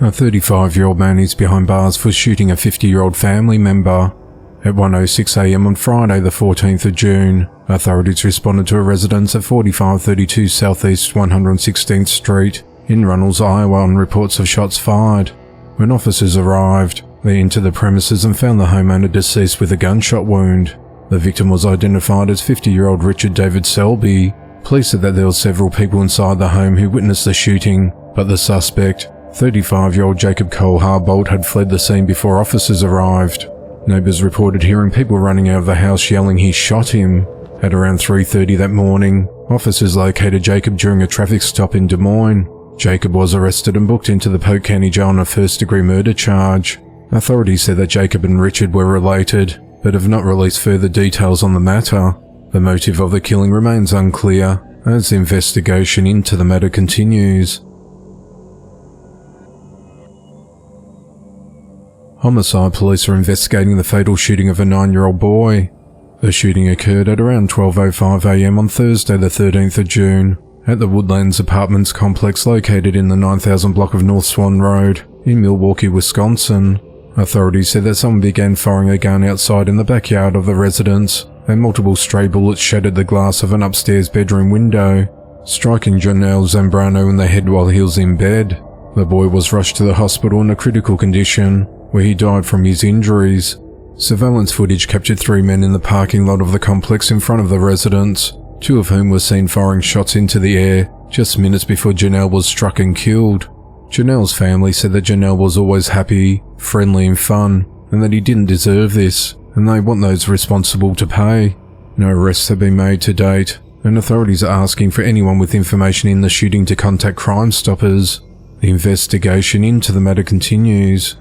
A 35-year-old man is behind bars for shooting a 50-year-old family member. At 1:06 a.m. on Friday the 14th of June, authorities responded to a residence at 4532 Southeast 116th Street in Runnels, Iowa on reports of shots fired. When officers arrived, they entered the premises and found the homeowner deceased with a gunshot wound. The victim was identified as 50-year-old Richard David Selby. Police said that there were several people inside the home who witnessed the shooting, but the suspect, 35-year-old Jacob Cole Harbolt, had fled the scene before officers arrived. Neighbors reported hearing people running out of the house yelling he shot him. At around 3:30 that morning, officers located Jacob during a traffic stop in Des Moines. Jacob was arrested and booked into the Polk County Jail on a first-degree murder charge. Authorities said that Jacob and Richard were related, but have not released further details on the matter. The motive of the killing remains unclear, as the investigation into the matter continues. Homicide police are investigating the fatal shooting of a 9-year-old boy. The shooting occurred at around 12:05 a.m. on Thursday the 13th of June at the Woodlands Apartments complex located in the 9000 block of North Swan Road in Milwaukee, Wisconsin. Authorities said that someone began firing a gun outside in the backyard of the residence, and multiple stray bullets shattered the glass of an upstairs bedroom window, striking Jonel Zambrano in the head while he was in bed. The boy was rushed to the hospital in a critical condition, where he died from his injuries. Surveillance footage captured 3 men in the parking lot of the complex in front of the residence, 2 of whom were seen firing shots into the air just minutes before Jonel was struck and killed. Jonel's family said that Jonel was always happy, friendly and fun, and that he didn't deserve this, and they want those responsible to pay. No arrests have been made to date, and authorities are asking for anyone with information in the shooting to contact Crime Stoppers. The investigation into the matter continues.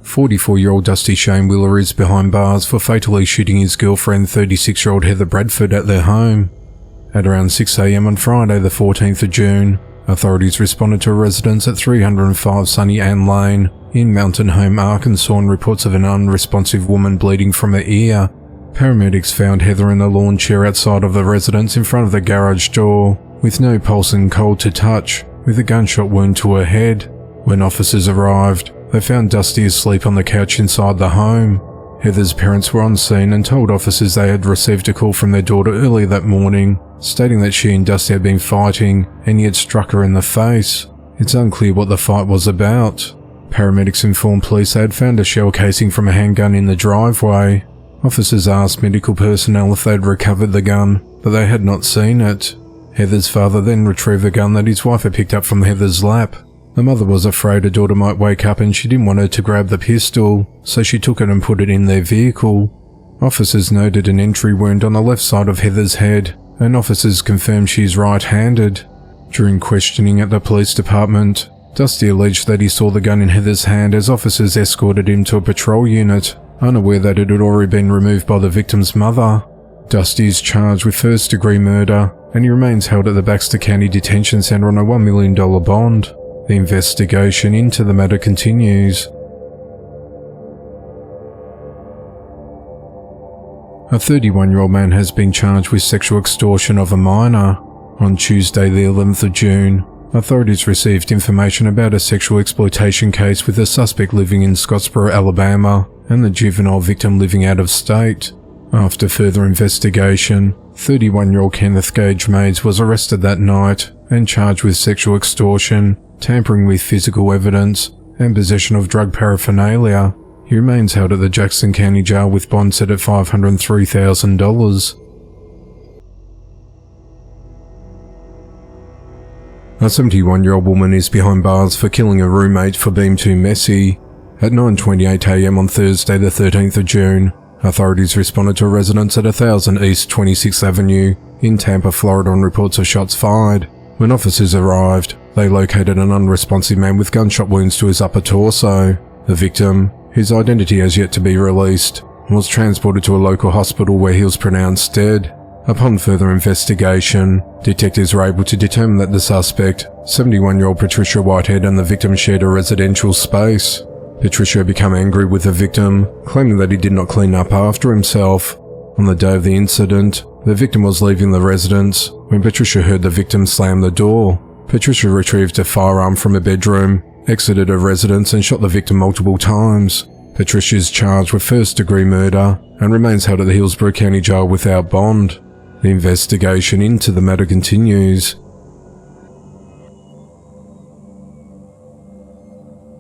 44-year-old Dusty Shane Wheeler is behind bars for fatally shooting his girlfriend 36-year-old Heather Bradford at their home. At around 6 a.m. on Friday the 14th of June, authorities responded to a residence at 305 Sunny Ann Lane in Mountain Home, Arkansas on reports of an unresponsive woman bleeding from her ear. Paramedics found Heather in a lawn chair outside of the residence in front of the garage door, with no pulse and cold to touch, with a gunshot wound to her head. When officers arrived, they found Dusty asleep on the couch inside the home. Heather's parents were on scene and told officers they had received a call from their daughter early that morning, stating that she and Dusty had been fighting and he had struck her in the face. It's unclear what the fight was about. Paramedics informed police they had found a shell casing from a handgun in the driveway. Officers asked medical personnel if they had recovered the gun, but they had not seen it. Heather's father then retrieved the gun that his wife had picked up from Heather's lap. The mother was afraid her daughter might wake up and she didn't want her to grab the pistol, so she took it and put it in their vehicle. Officers noted an entry wound on the left side of Heather's head, and officers confirmed she is right-handed. During questioning at the police department, Dusty alleged that he saw the gun in Heather's hand as officers escorted him to a patrol unit, unaware that it had already been removed by the victim's mother. Dusty is charged with first-degree murder, and he remains held at the Baxter County Detention Center on a $1 million bond. The investigation into the matter continues. A 31-year-old man has been charged with sexual extortion of a minor. On Tuesday the 11th of June, authorities received information about a sexual exploitation case with a suspect living in Scottsboro, Alabama, and the juvenile victim living out of state. After further investigation, 31-year-old Kenneth Gage Mays was arrested that night and charged with sexual extortion, tampering with physical evidence, and possession of drug paraphernalia. He remains held at the Jackson County Jail with bond set at $503,000. A 71-year-old woman is behind bars for killing a roommate for being too messy. At 9:28 a.m. on Thursday the 13th of June, Authorities responded to a residence at 1000 East 26th Avenue in Tampa, Florida on reports of shots fired. When officers arrived, they located an unresponsive man with gunshot wounds to his upper torso. The victim, whose identity has yet to be released, was transported to a local hospital where he was pronounced dead. Upon further investigation, detectives were able to determine that the suspect, 71-year-old Patricia Whitehead, and the victim shared a residential space. Patricia had become angry with the victim, claiming that he did not clean up after himself. On the day of the incident, the victim was leaving the residence when Patricia heard the victim slam the door. Patricia retrieved a firearm from a bedroom, exited her residence, and shot the victim multiple times. Patricia is charged with first-degree murder and remains held at the Hillsborough County Jail without bond. The investigation into the matter continues.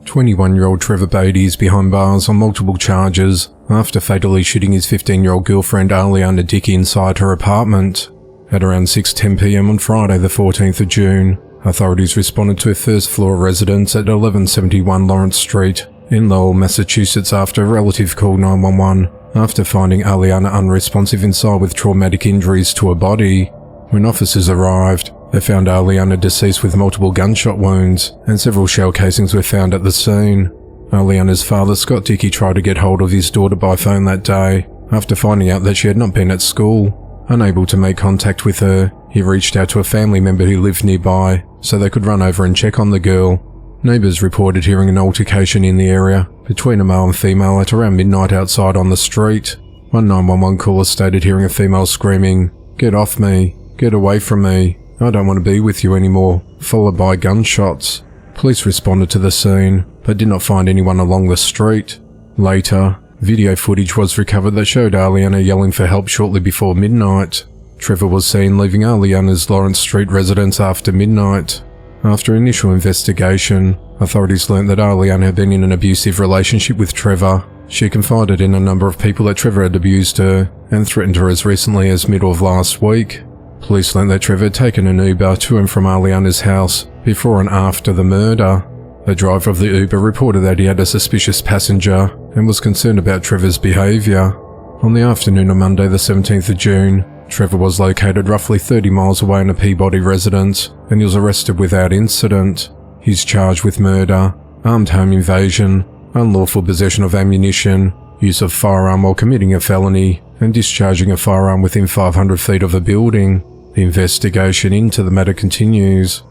21-year-old Trevor Beatty is behind bars on multiple charges after fatally shooting his 15-year-old girlfriend Aliana Dickey inside her apartment. At around 6:10 p.m. on Friday the 14th of June, authorities responded to a first-floor residence at 1171 Lawrence Street in Lowell, Massachusetts after a relative called 911 after finding Aliana unresponsive inside with traumatic injuries to her body. When officers arrived, they found Aliana deceased with multiple gunshot wounds, and several shell casings were found at the scene. Aliana's father, Scott Dickey, tried to get hold of his daughter by phone that day after finding out that she had not been at school. Unable to make contact with her, he reached out to a family member who lived nearby so they could run over and check on the girl. Neighbours reported hearing an altercation in the area between a male and female at around midnight outside on the street. One 911 caller stated hearing a female screaming, "Get off me, get away from me, I don't want to be with you anymore," followed by gunshots. Police responded to the scene, but did not find anyone along the street. Later, video footage was recovered that showed Aliana yelling for help shortly before midnight. Trevor was seen leaving Aliana's Lawrence Street residence after midnight. After initial investigation, authorities learned that Aliana had been in an abusive relationship with Trevor. She confided in a number of people that Trevor had abused her and threatened her as recently as middle of last week. Police learned that Trevor had taken an Uber to and from Aliana's house before and after the murder. The driver of the Uber reported that he had a suspicious passenger and was concerned about Trevor's behaviour. On the afternoon of Monday the 17th of June, Trevor was located roughly 30 miles away in a Peabody residence and he was arrested without incident. He's charged with murder, armed home invasion, unlawful possession of ammunition, use of firearm while committing a felony, and discharging a firearm within 500 feet of a building. The investigation into the matter continues.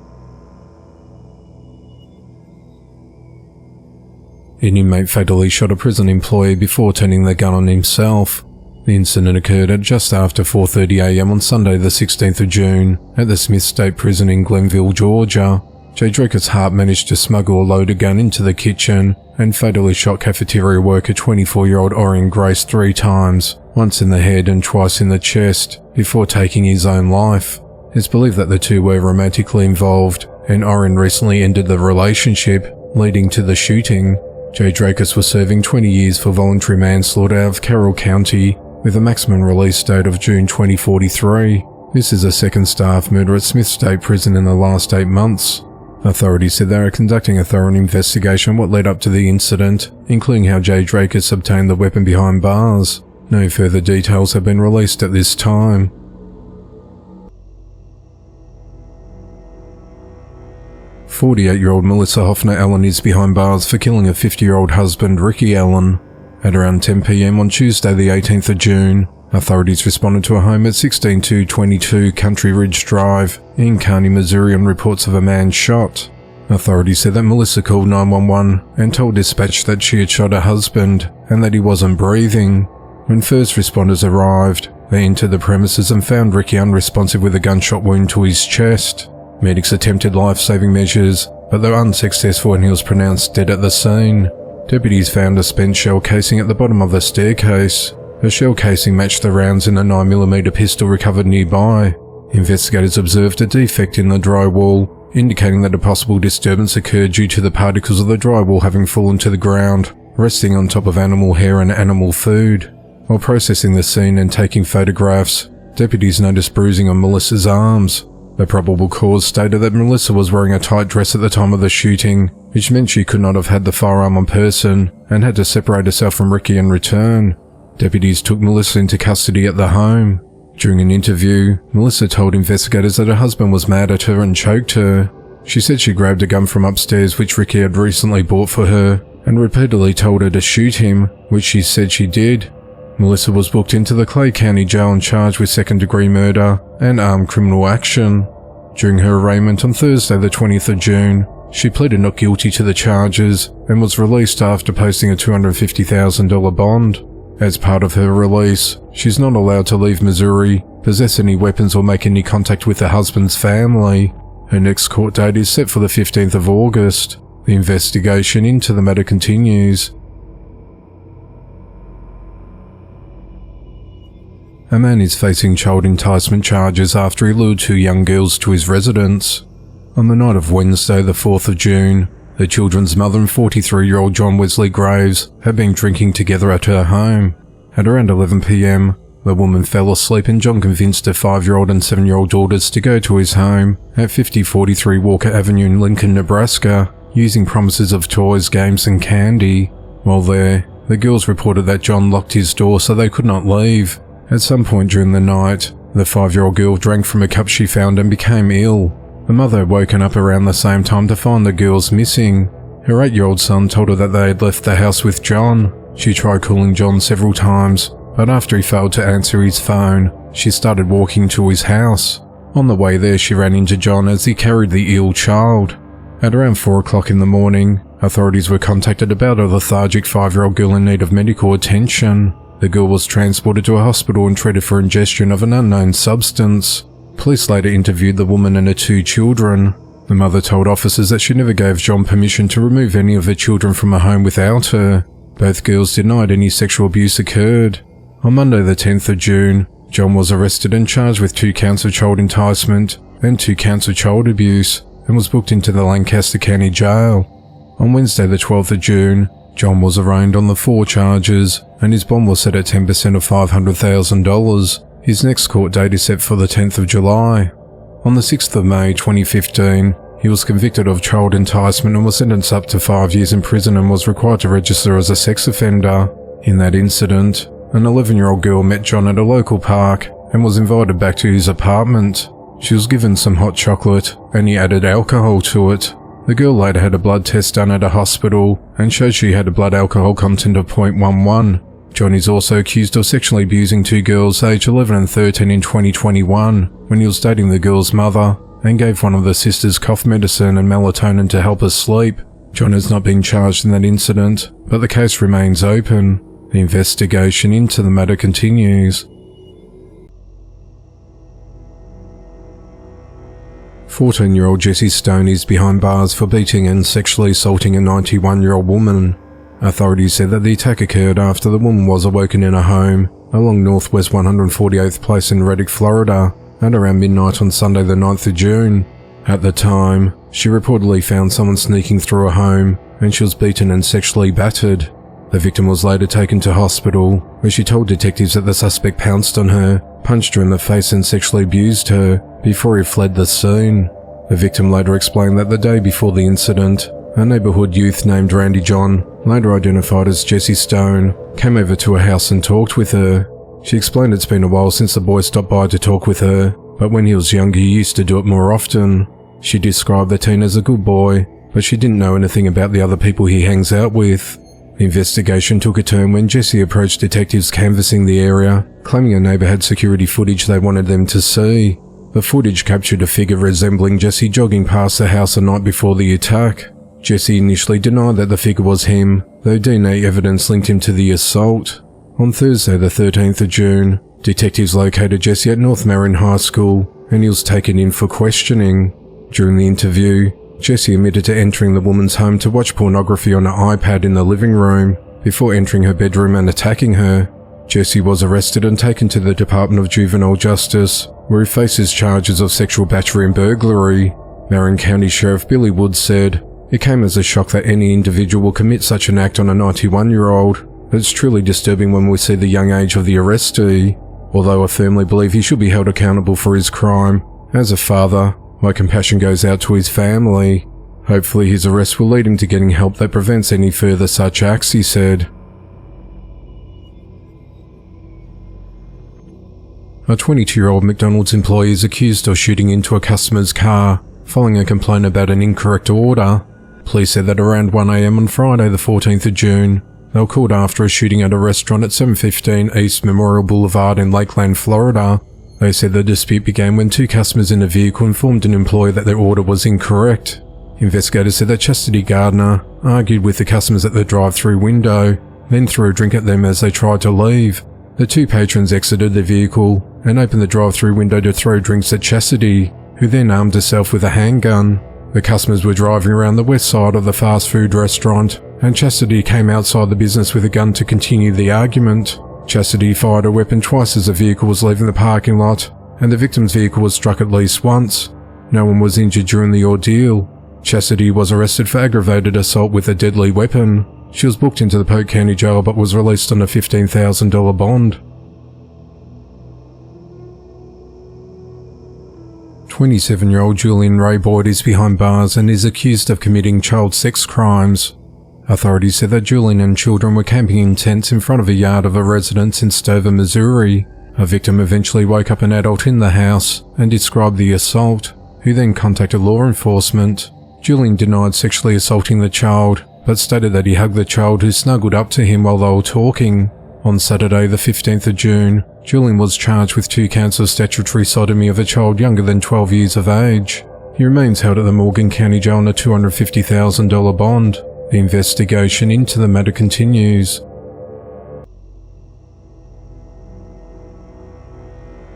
An inmate fatally shot a prison employee before turning the gun on himself. The incident occurred at just after 4:30 a.m. on Sunday the 16th of June at the Smith State Prison in Glenville, Georgia. Jay Drake's Hart managed to smuggle a loaded gun into the kitchen and fatally shot cafeteria worker 24-year-old Orion Grace 3 times, once in the head and twice in the chest, before taking his own life. It's believed that the two were romantically involved, and Orion recently ended the relationship, leading to the shooting. Jay Drakus was serving 20 years for voluntary manslaughter out of Carroll County, with a maximum release date of June 2043. This is a second staff murder at Smith State Prison in the last 8 months. Authorities said they are conducting a thorough investigation on what led up to the incident, including how Jay Drakus obtained the weapon behind bars. No further details have been released at this time. "48-year-old Melissa Hoffner Allen is behind bars for killing her 50-year-old husband Ricky Allen. At around 10 p.m. on Tuesday the 18th of June, authorities responded to a home at 16222 Country Ridge Drive in Kearney, Missouri on reports of a man shot. Authorities said that Melissa called 911 and told dispatch that she had shot her husband and that he wasn't breathing. When first responders arrived, they entered the premises and found Ricky unresponsive with a gunshot wound to his chest. Medics attempted life-saving measures, but they were unsuccessful and he was pronounced dead at the scene. Deputies found a spent shell casing at the bottom of the staircase. The shell casing matched the rounds in a 9mm pistol recovered nearby. Investigators observed a defect in the drywall, indicating that a possible disturbance occurred due to the particles of the drywall having fallen to the ground, resting on top of animal hair and animal food. While processing the scene and taking photographs, deputies noticed bruising on Melissa's arms. The probable cause stated that Melissa was wearing a tight dress at the time of the shooting, which meant she could not have had the firearm on person and had to separate herself from Ricky in return. Deputies took Melissa into custody at the home. During an interview, Melissa told investigators that her husband was mad at her and choked her. She said she grabbed a gun from upstairs which Ricky had recently bought for her and repeatedly told her to shoot him, which she said she did. Melissa was booked into the Clay County Jail and charged with second-degree murder and armed criminal action. During her arraignment on Thursday the 20th of June, she pleaded not guilty to the charges and was released after posting a $250,000 bond. As part of her release, she's not allowed to leave Missouri, possess any weapons or make any contact with her husband's family. Her next court date is set for the 15th of August. The investigation into the matter continues. A man is facing child enticement charges after he lured 2 young girls to his residence. On the night of Wednesday, the 4th of June, the children's mother and 43-year-old John Wesley Graves had been drinking together at her home. At around 11 p.m, the woman fell asleep and John convinced her 5-year-old and 7-year-old daughters to go to his home at 5043 Walker Avenue in Lincoln, Nebraska, using promises of toys, games and candy. While there, the girls reported that John locked his door so they could not leave. At some point during the night, the 5-year-old girl drank from a cup she found and became ill. The mother had woken up around the same time to find the girls missing. Her 8-year-old son told her that they had left the house with John. She tried calling John several times, but after he failed to answer his phone, she started walking to his house. On the way there, she ran into John as he carried the ill child. At around 4 o'clock in the morning, authorities were contacted about a lethargic 5-year-old girl in need of medical attention. The girl was transported to a hospital and treated for ingestion of an unknown substance. Police later interviewed the woman and her 2 children. The mother told officers that she never gave John permission to remove any of her children from her home without her. Both girls denied any sexual abuse occurred. On Monday the 10th of June, John was arrested and charged with 2 counts of child enticement and 2 counts of child abuse and was booked into the Lancaster County Jail. On Wednesday the 12th of June, John was arraigned on the 4 charges and his bond was set at 10% of $500,000. His next court date is set for the 10th of July. On the 6th of May 2015, he was convicted of child enticement and was sentenced up to 5 years in prison and was required to register as a sex offender. In that incident, an 11-year-old girl met John at a local park and was invited back to his apartment. She was given some hot chocolate and he added alcohol to it. The girl later had a blood test done at a hospital and showed she had a blood alcohol content of 0.11. John is also accused of sexually abusing 2 girls aged 11 and 13 in 2021 when he was dating the girl's mother and gave one of the sisters cough medicine and melatonin to help her sleep. John has not been charged in that incident, but the case remains open. The investigation into the matter continues. 14-year-old Jesse Stone is behind bars for beating and sexually assaulting a 91-year-old woman. Authorities said that the attack occurred after the woman was awoken in a home along Northwest 148th Place in Reddick, Florida, at around midnight on Sunday the 9th of June. At the time, she reportedly found someone sneaking through her home and she was beaten and sexually battered. The victim was later taken to hospital, where she told detectives that the suspect pounced on her, punched her in the face and sexually abused her before he fled the scene. The victim later explained that the day before the incident, a neighborhood youth named Randy John, later identified as Jesse Stone, came over to her house and talked with her. She explained it's been a while since the boy stopped by to talk with her, but when he was younger he used to do it more often. She described the teen as a good boy, but she didn't know anything about the other people he hangs out with. The investigation took a turn when Jesse approached detectives canvassing the area, claiming a neighbor had security footage they wanted them to see. The footage captured a figure resembling Jesse jogging past the house the night before the attack. Jesse initially denied that the figure was him, though DNA evidence linked him to the assault. On Thursday the 13th of June, detectives located Jesse at North Marion High School and he was taken in for questioning. During the interview, Jesse admitted to entering the woman's home to watch pornography on an iPad in the living room before entering her bedroom and attacking her. Jesse was arrested and taken to the Department of Juvenile Justice, where he faces charges of sexual battery and burglary. Marion County Sheriff Billy Woods said, "It came as a shock that any individual will commit such an act on a 91-year-old. It's truly disturbing when we see the young age of the arrestee. Although I firmly believe he should be held accountable for his crime, as a father, my compassion goes out to his family. Hopefully his arrest will lead him to getting help that prevents any further such acts," he said. A 22-year-old McDonald's employee is accused of shooting into a customer's car following a complaint about an incorrect order. Police said that around 1 a.m. on Friday the 14th of June, they were called after a shooting at a restaurant at 715 East Memorial Boulevard in Lakeland, Florida. They said the dispute began when two customers in a vehicle informed an employee that their order was incorrect. Investigators said that Chastity Gardner argued with the customers at the drive-thru window, then threw a drink at them as they tried to leave. The two patrons exited the vehicle and opened the drive-thru window to throw drinks at Chastity, who then armed herself with a handgun. The customers were driving around the west side of the fast food restaurant, and Chastity came outside the business with a gun to continue the argument. Chastity fired a weapon twice as the vehicle was leaving the parking lot, and the victim's vehicle was struck at least once. No one was injured during the ordeal. Chastity was arrested for aggravated assault with a deadly weapon. She was booked into the Polk County Jail but was released on a $15,000 bond. 27-year-old Julian Ray Boyd is behind bars and is accused of committing child sex crimes. Authorities said that Julian and children were camping in tents in front of a yard of a residence in Stover, Missouri. A victim eventually woke up an adult in the house and described the assault, who then contacted law enforcement. Julian denied sexually assaulting the child, but stated that he hugged the child who snuggled up to him while they were talking. On Saturday the 15th of June, Julian was charged with 2 counts of statutory sodomy of a child younger than 12 years of age. He remains held at the Morgan County Jail on a $250,000 bond. The investigation into the matter continues.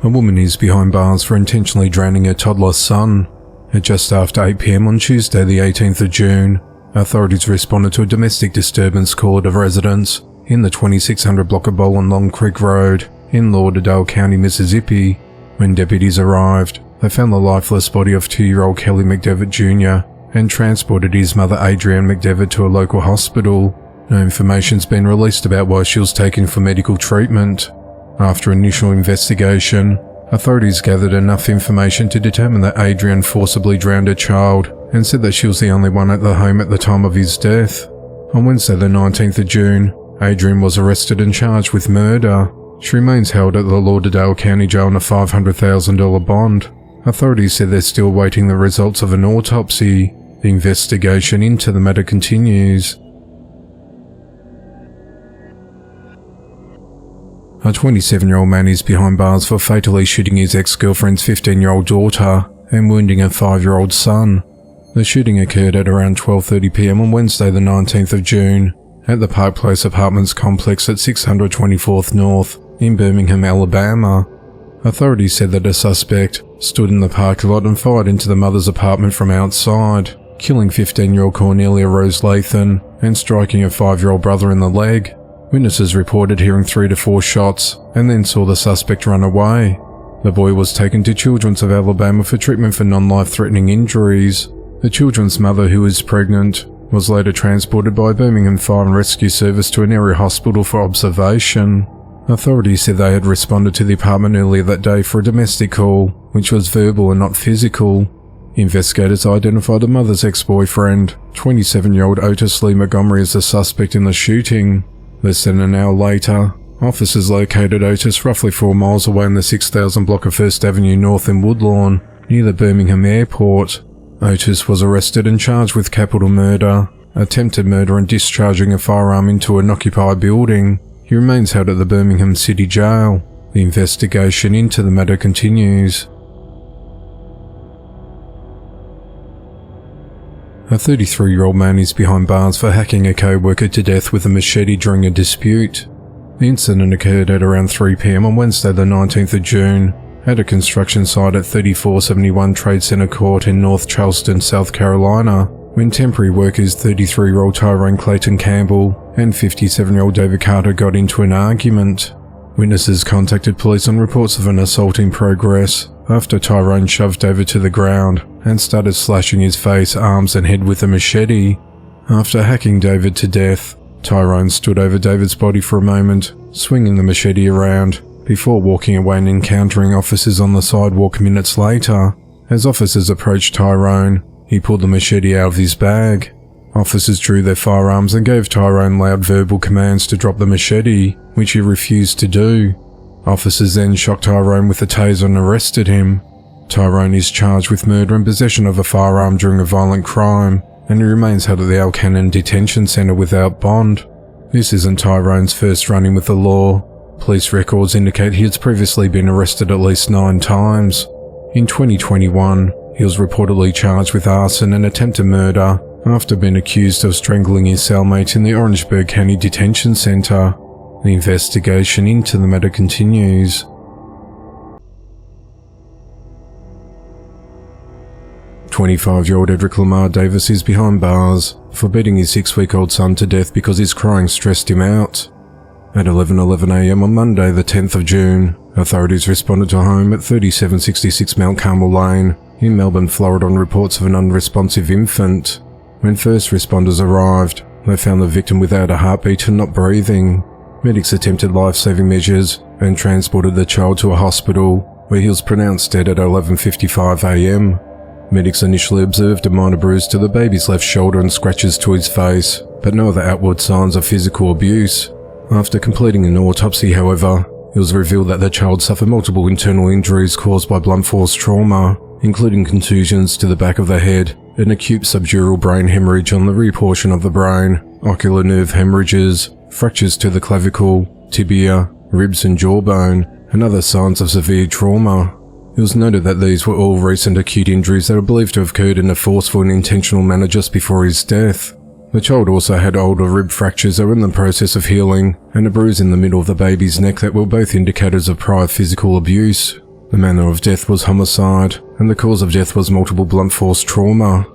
A woman is behind bars for intentionally drowning her toddler son. At just after 8 p.m. on Tuesday the 18th of June, authorities responded to a domestic disturbance call at a residence in the 2600 block of Bowling Long Creek Road in Lauderdale County, Mississippi. When deputies arrived, they found the lifeless body of 2-year-old Kelly McDevitt Jr. and transported his mother Adrienne McDevitt to a local hospital. No information's been released about why she was taken for medical treatment. After initial investigation, authorities gathered enough information to determine that Adrienne forcibly drowned her child and said that she was the only one at the home at the time of his death. On Wednesday the 19th of June, Adrienne was arrested and charged with murder. She remains held at the Lauderdale County Jail on a $500,000 bond. Authorities said they're still awaiting the results of an autopsy. The investigation into the matter continues. A 27-year-old man is behind bars for fatally shooting his ex-girlfriend's 15-year-old daughter and wounding a 5-year-old son. The shooting occurred at around 12:30 p.m. on Wednesday the 19th of June at the Park Place Apartments complex at 624th North in Birmingham, Alabama. Authorities said that a suspect stood in the parking lot and fired into the mother's apartment from outside, killing 15-year-old Cornelia Rose Lathan and striking her 5-year-old brother in the leg. Witnesses reported hearing 3 to 4 shots and then saw the suspect run away. The boy was taken to Children's of Alabama for treatment for non-life-threatening injuries. The children's mother, who is pregnant, was later transported by Birmingham Fire and Rescue Service to an area hospital for observation. Authorities said they had responded to the apartment earlier that day for a domestic call, which was verbal and not physical. Investigators identified the mother's ex-boyfriend, 27-year-old Otis Lee Montgomery, as the suspect in the shooting. Less than an hour later, officers located Otis roughly 4 miles away in the 6000 block of 1st Avenue North in Woodlawn, near the Birmingham airport. Otis was arrested and charged with capital murder, attempted murder and discharging a firearm into an occupied building. He remains held at the Birmingham City Jail. The investigation into the matter continues. A 33-year-old man is behind bars for hacking a co-worker to death with a machete during a dispute. The incident occurred at around 3 p.m. on Wednesday the 19th of June at a construction site at 3471 Trade Center Court in North Charleston, South Carolina, when temporary workers 33-year-old Tyrone Clayton Campbell and 57-year-old David Carter got into an argument. Witnesses contacted police on reports of an assault in progress after Tyrone shoved David to the ground and started slashing his face, arms and head with a machete. After hacking David to death, Tyrone stood over David's body for a moment, swinging the machete around, before walking away and encountering officers on the sidewalk minutes later. As officers approached Tyrone, he pulled the machete out of his bag. Officers drew their firearms and gave Tyrone loud verbal commands to drop the machete, which he refused to do. Officers then shocked Tyrone with a taser and arrested him. Tyrone is charged with murder and possession of a firearm during a violent crime, and he remains held at the Alcannon Detention Centre without bond. This isn't Tyrone's first run-in with the law. Police records indicate he has previously been arrested at least 9 times. In 2021, he was reportedly charged with arson and attempted murder after being accused of strangling his cellmate in the Orangeburg County Detention Centre. The investigation into the matter continues. 25-year-old Edric Lamar Davis is behind bars for beating his 6-week-old son to death because his crying stressed him out. At 11:11 a.m. on Monday, the 10th of June, authorities responded to a home at 3766 Mount Carmel Lane in Melbourne, Florida on reports of an unresponsive infant. When first responders arrived, they found the victim without a heartbeat and not breathing. Medics attempted life-saving measures and transported the child to a hospital, where he was pronounced dead at 11:55 a.m. Medics initially observed a minor bruise to the baby's left shoulder and scratches to his face, but no other outward signs of physical abuse. After completing an autopsy, however, it was revealed that the child suffered multiple internal injuries caused by blunt force trauma, including contusions to the back of the head, an acute subdural brain hemorrhage on the rear portion of the brain, ocular nerve hemorrhages, fractures to the clavicle, tibia, ribs and jawbone, and other signs of severe trauma. It was noted that these were all recent acute injuries that are believed to have occurred in a forceful and intentional manner just before his death. The child also had older rib fractures that were in the process of healing, and a bruise in the middle of the baby's neck that were both indicators of prior physical abuse. The manner of death was homicide, and the cause of death was multiple blunt force trauma.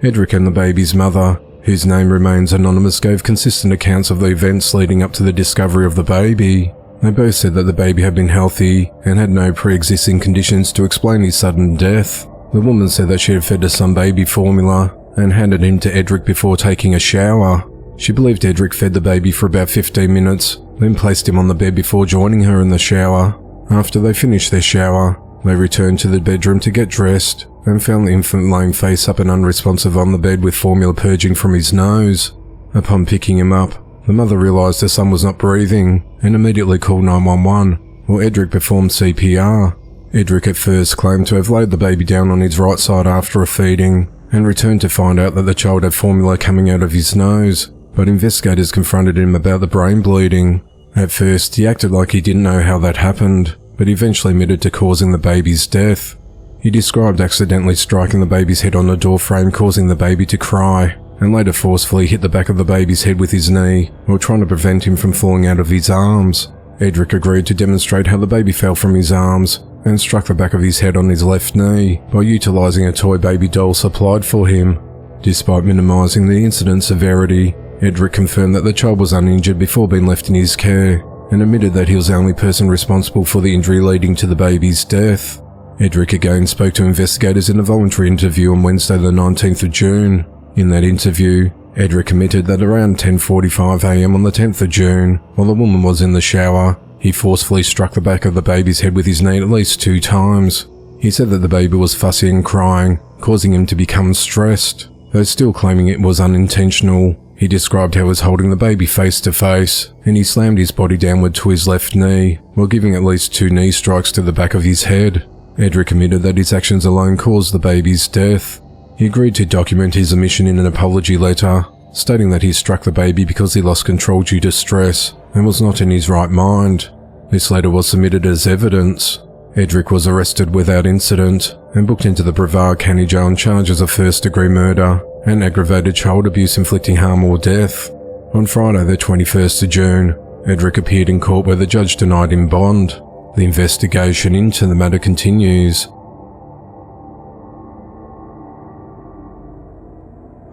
Edric and the baby's mother, whose name remains anonymous, gave consistent accounts of the events leading up to the discovery of the baby. They both said that the baby had been healthy and had no pre-existing conditions to explain his sudden death. The woman said that she had fed her son baby formula and handed him to Edric before taking a shower. She believed Edric fed the baby for about 15 minutes, then placed him on the bed before joining her in the shower. After they finished their shower, they returned to the bedroom to get dressed and found the infant laying face up and unresponsive on the bed with formula purging from his nose. Upon picking him up, the mother realised her son was not breathing and immediately called 911, while Edric performed CPR. Edric at first claimed to have laid the baby down on his right side after a feeding and returned to find out that the child had formula coming out of his nose, but investigators confronted him about the brain bleeding. At first, he acted like he didn't know how that happened, but eventually admitted to causing the baby's death. He described accidentally striking the baby's head on the door frame, causing the baby to cry, and later forcefully hit the back of the baby's head with his knee while trying to prevent him from falling out of his arms. Edric agreed to demonstrate how the baby fell from his arms and struck the back of his head on his left knee by utilising a toy baby doll supplied for him. Despite minimising the incident's severity, Edric confirmed that the child was uninjured before being left in his care and admitted that he was the only person responsible for the injury leading to the baby's death. Edric again spoke to investigators in a voluntary interview on Wednesday the 19th of June. In that interview, Edric admitted that around 10:45 a.m. on the 10th of June, while the woman was in the shower, he forcefully struck the back of the baby's head with his knee at least 2 times. He said that the baby was fussy and crying, causing him to become stressed. Though still claiming it was unintentional, he described how he was holding the baby face to face, and he slammed his body downward to his left knee, while giving at least 2 knee strikes to the back of his head. Edric admitted that his actions alone caused the baby's death. He agreed to document his admission in an apology letter, stating that he struck the baby because he lost control due to stress and was not in his right mind. This letter was submitted as evidence. Edric was arrested without incident and booked into the Brevard County Jail on charges of first-degree murder and aggravated child abuse inflicting harm or death. On Friday the 21st of June, Edric appeared in court where the judge denied him bond. The investigation into the matter continues.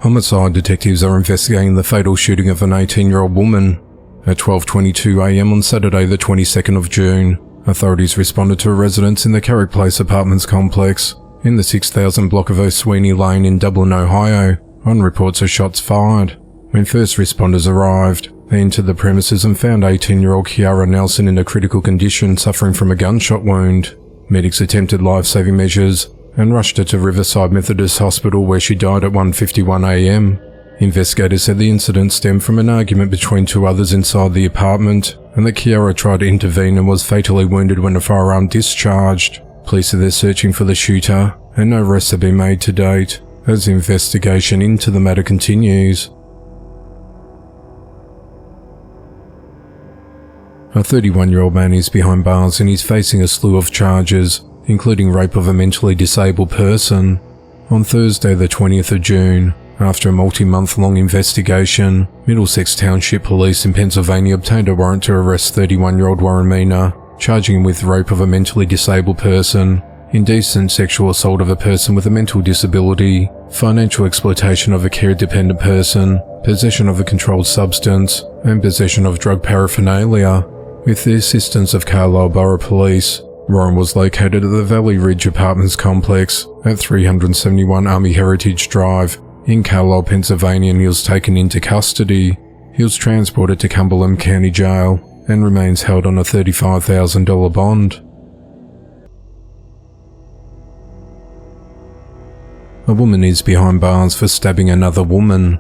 Homicide detectives are investigating the fatal shooting of an 18-year-old woman. At 12:22 a.m. on Saturday the 22nd of June, authorities responded to a residence in the Carrick Place Apartments complex in the 6000 block of O'Sweeney Lane in Dublin, Ohio, on reports of shots fired. When first responders arrived, they entered the premises and found 18-year-old Kiara Nelson in a critical condition suffering from a gunshot wound. Medics attempted life-saving measures and rushed her to Riverside Methodist Hospital where she died at 1:51 a.m. Investigators said the incident stemmed from an argument between 2 others inside the apartment and that Chiara tried to intervene and was fatally wounded when a firearm discharged. Police are there searching for the shooter, and no arrests have been made to date, as the investigation into the matter continues. A 31-year-old man is behind bars and he's facing a slew of charges, including rape of a mentally disabled person. On Thursday the 20th of June, after a multi-month-long investigation, Middlesex Township Police in Pennsylvania obtained a warrant to arrest 31-year-old Warren Mina, charging him with rape of a mentally disabled person, indecent sexual assault of a person with a mental disability, financial exploitation of a care-dependent person, possession of a controlled substance, and possession of drug paraphernalia. With the assistance of Carlisle Borough Police, Warren was located at the Valley Ridge Apartments complex at 371 Army Heritage Drive in Carlisle, Pennsylvania, and he was taken into custody. He was transported to Cumberland County Jail and remains held on a $35,000 bond. A woman is behind bars for stabbing another woman.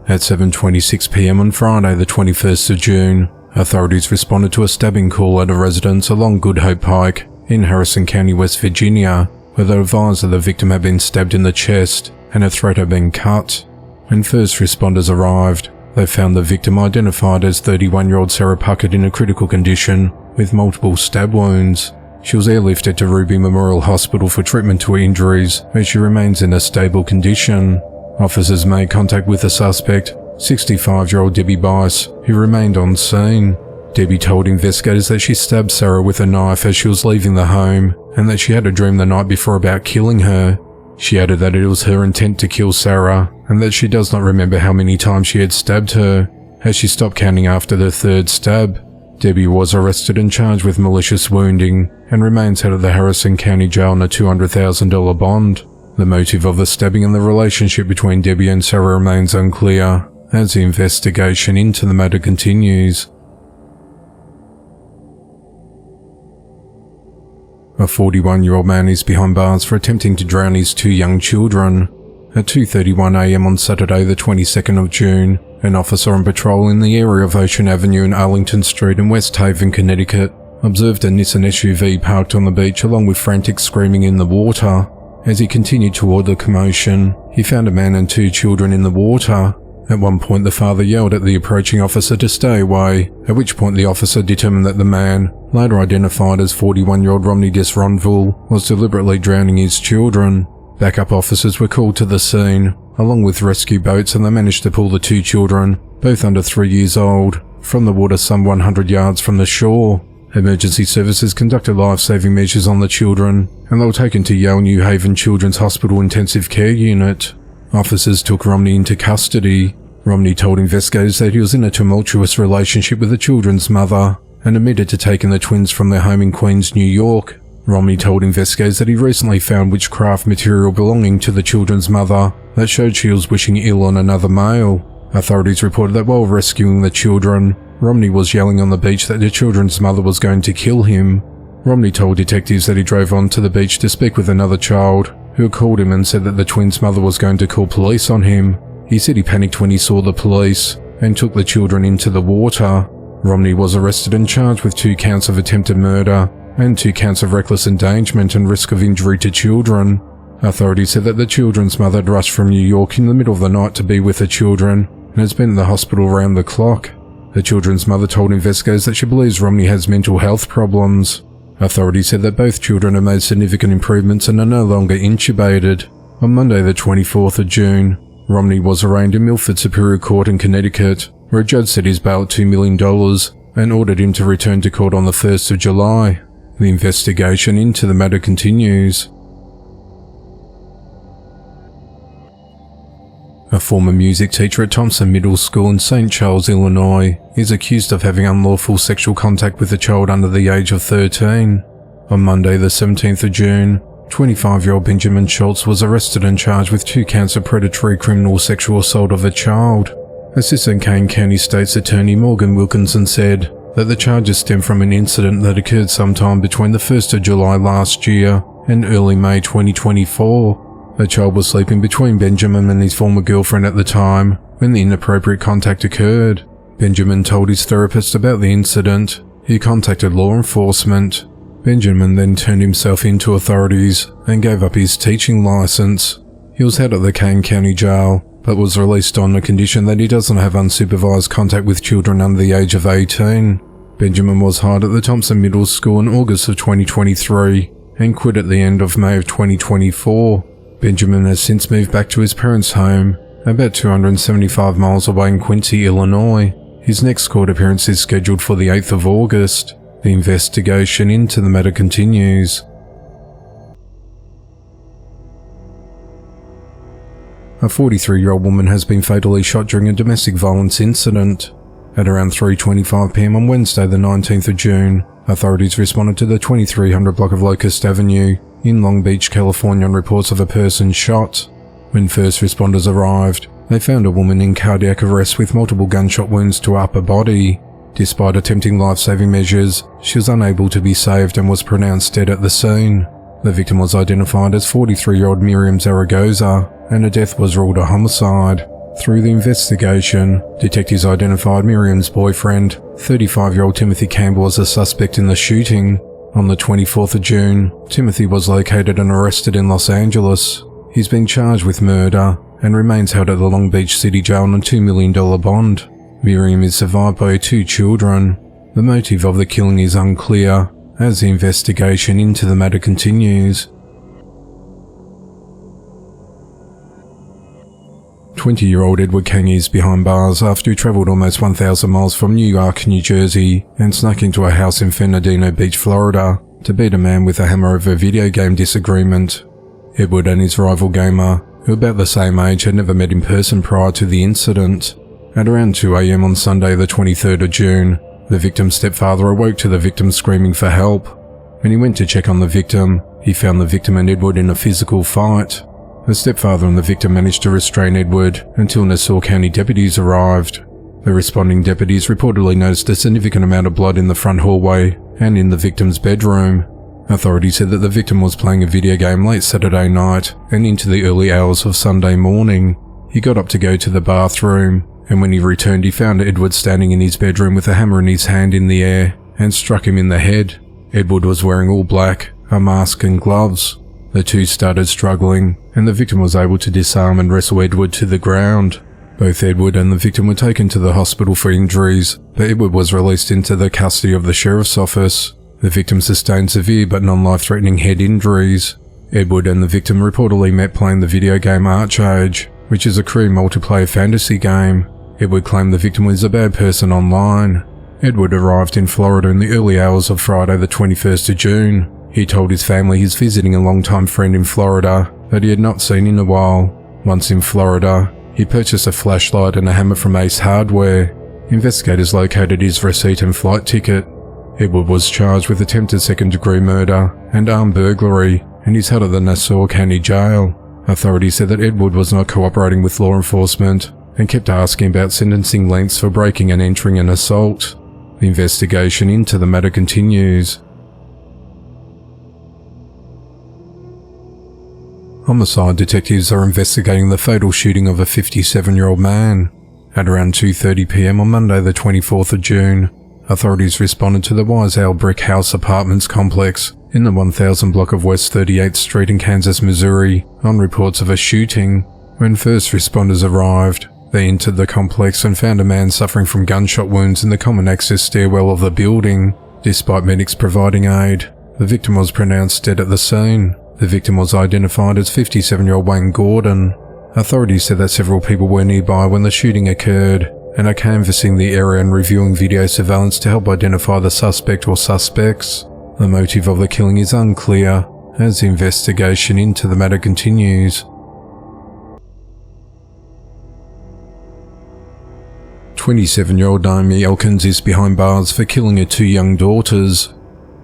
At 7:26 p.m. on Friday the 21st of June, authorities responded to a stabbing call at a residence along Good Hope Pike in Harrison County, West Virginia, where they advised that the victim had been stabbed in the chest and her throat had been cut. When first responders arrived, they found the victim identified as 31-year-old Sarah Puckett in a critical condition with multiple stab wounds. She was airlifted to Ruby Memorial Hospital for treatment to her injuries, where she remains in a stable condition. Officers made contact with the suspect, 65-year-old Debbie Bice, who remained on scene. Debbie told investigators that she stabbed Sarah with a knife as she was leaving the home, and that she had a dream the night before about killing her. She added that it was her intent to kill Sarah, and that she does not remember how many times she had stabbed her, as she stopped counting after the third stab. Debbie was arrested and charged with malicious wounding, and remains held at the Harrison County Jail on a $200,000 bond. The motive of the stabbing and the relationship between Debbie and Sarah remains unclear, as the investigation into the matter continues. A 41-year-old man is behind bars for attempting to drown his two young children. At 2:31 a.m. on Saturday the 22nd of June, an officer on patrol in the area of Ocean Avenue and Arlington Street in West Haven, Connecticut, observed a Nissan SUV parked on the beach along with frantic screaming in the water. As he continued toward the commotion, he found a man and two children in the water. At one point the father yelled at the approaching officer to stay away, at which point the officer determined that the man, later identified as 41-year-old Romney Desronville, was deliberately drowning his children. Backup officers were called to the scene, along with rescue boats, and they managed to pull the two children, both under 3 years old, from the water some 100 yards from the shore. Emergency services conducted life-saving measures on the children, and they were taken to Yale New Haven Children's Hospital Intensive Care Unit. Officers took Romney into custody. Romney told investigators that he was in a tumultuous relationship with the children's mother, and admitted to taking the twins from their home in Queens, New York. Romney told investigators that he recently found witchcraft material belonging to the children's mother that showed she was wishing ill on another male. Authorities reported that while rescuing the children, Romney was yelling on the beach that the children's mother was going to kill him. Romney told detectives that he drove onto the beach to speak with another child, who had called him and said that the twins' mother was going to call police on him. He said he panicked when he saw the police, and took the children into the water. Romney was arrested and charged with 2 counts of attempted murder, and 2 counts of reckless endangerment and risk of injury to children. Authorities said that the children's mother had rushed from New York in the middle of the night to be with her children, and has been in the hospital around the clock. The children's mother told investigators that she believes Romney has mental health problems. Authorities said that both children have made significant improvements and are no longer intubated. On Monday the 24th of June, Romney was arraigned in Milford Superior Court in Connecticut, where a judge set his bail at $2 million and ordered him to return to court on the 1st of July. The investigation into the matter continues. A former music teacher at Thompson Middle School in St. Charles, Illinois, is accused of having unlawful sexual contact with a child under the age of 13. On Monday the 17th of June, 25-year-old Benjamin Schultz was arrested and charged with 2 counts of predatory criminal sexual assault of a child. Assistant Kane County State's Attorney Morgan Wilkinson said that the charges stem from an incident that occurred sometime between the 1st of July last year and early May 2024. The child was sleeping between Benjamin and his former girlfriend at the time when the inappropriate contact occurred. Benjamin told his therapist about the incident. He contacted law enforcement. Benjamin then turned himself in to authorities and gave up his teaching license. He was held at the Kane County Jail, but was released on the condition that he doesn't have unsupervised contact with children under the age of 18. Benjamin was hired at the Thompson Middle School in August of 2023 and quit at the end of May of 2024. Benjamin has since moved back to his parents' home, about 275 miles away in Quincy, Illinois. His next court appearance is scheduled for the 8th of August. The investigation into the matter continues. A 43-year-old woman has been fatally shot during a domestic violence incident. At around 3:25 p.m. on Wednesday the 19th of June, authorities responded to the 2300 block of Locust Avenue in Long Beach, California on reports of a person shot. When first responders arrived, they found a woman in cardiac arrest with multiple gunshot wounds to her upper body. Despite attempting life-saving measures, she was unable to be saved and was pronounced dead at the scene. The victim was identified as 43-year-old Miriam Zaragoza, and her death was ruled a homicide. Through the investigation, detectives identified Miriam's boyfriend, 35-year-old Timothy Campbell, as a suspect in the shooting. On the 24th of June, Timothy was located and arrested in Los Angeles. He's been charged with murder and remains held at the Long Beach City Jail on a $2 million bond. Miriam is survived by her 2 children. The motive of the killing is unclear, as the investigation into the matter continues. 20-year-old Edward King is behind bars after he travelled almost 1,000 miles from New York, New Jersey, and snuck into a house in Fernandino Beach, Florida, to beat a man with a hammer over a video game disagreement. Edward and his rival gamer, who were about the same age, had never met in person prior to the incident. At around 2 a.m. on Sunday the 23rd of June, the victim's stepfather awoke to the victim screaming for help. When he went to check on the victim, he found the victim and Edward in a physical fight. The stepfather and the victim managed to restrain Edward until Nassau County deputies arrived. The responding deputies reportedly noticed a significant amount of blood in the front hallway and in the victim's bedroom. Authorities said that the victim was playing a video game late Saturday night and into the early hours of Sunday morning. He got up to go to the bathroom, and when he returned he found Edward standing in his bedroom with a hammer in his hand in the air and struck him in the head. Edward was wearing all black, a mask and gloves. The two started struggling, and the victim was able to disarm and wrestle Edward to the ground. Both Edward and the victim were taken to the hospital for injuries, but Edward was released into the custody of the sheriff's office. The victim sustained severe but non-life-threatening head injuries. Edward and the victim reportedly met playing the video game Archage, which is a career multiplayer fantasy game. Edward claimed the victim was a bad person online. Edward arrived in Florida in the early hours of Friday the 21st of June. He told his family he's visiting a longtime friend in Florida that he had not seen in a while. Once in Florida, he purchased a flashlight and a hammer from Ace Hardware. Investigators located his receipt and flight ticket. Edward was charged with attempted second-degree murder and armed burglary, and he's held at the Nassau County Jail. Authorities said that Edward was not cooperating with law enforcement and kept asking about sentencing lengths for breaking and entering an assault. The investigation into the matter continues. Homicide detectives are investigating the fatal shooting of a 57-year-old man. At around 2:30 p.m. on Monday the 24th of June, authorities responded to the Wise Owl Brick House Apartments complex in the 1000 block of West 38th Street in Kansas, Missouri, on reports of a shooting. When first responders arrived, they entered the complex and found a man suffering from gunshot wounds in the common access stairwell of the building. Despite medics providing aid, the victim was pronounced dead at the scene. The victim was identified as 57-year-old Wayne Gordon. Authorities said that several people were nearby when the shooting occurred and are canvassing the area and reviewing video surveillance to help identify the suspect or suspects. The motive of the killing is unclear as the investigation into the matter continues. 27-year-old Naomi Elkins is behind bars for killing her 2 young daughters.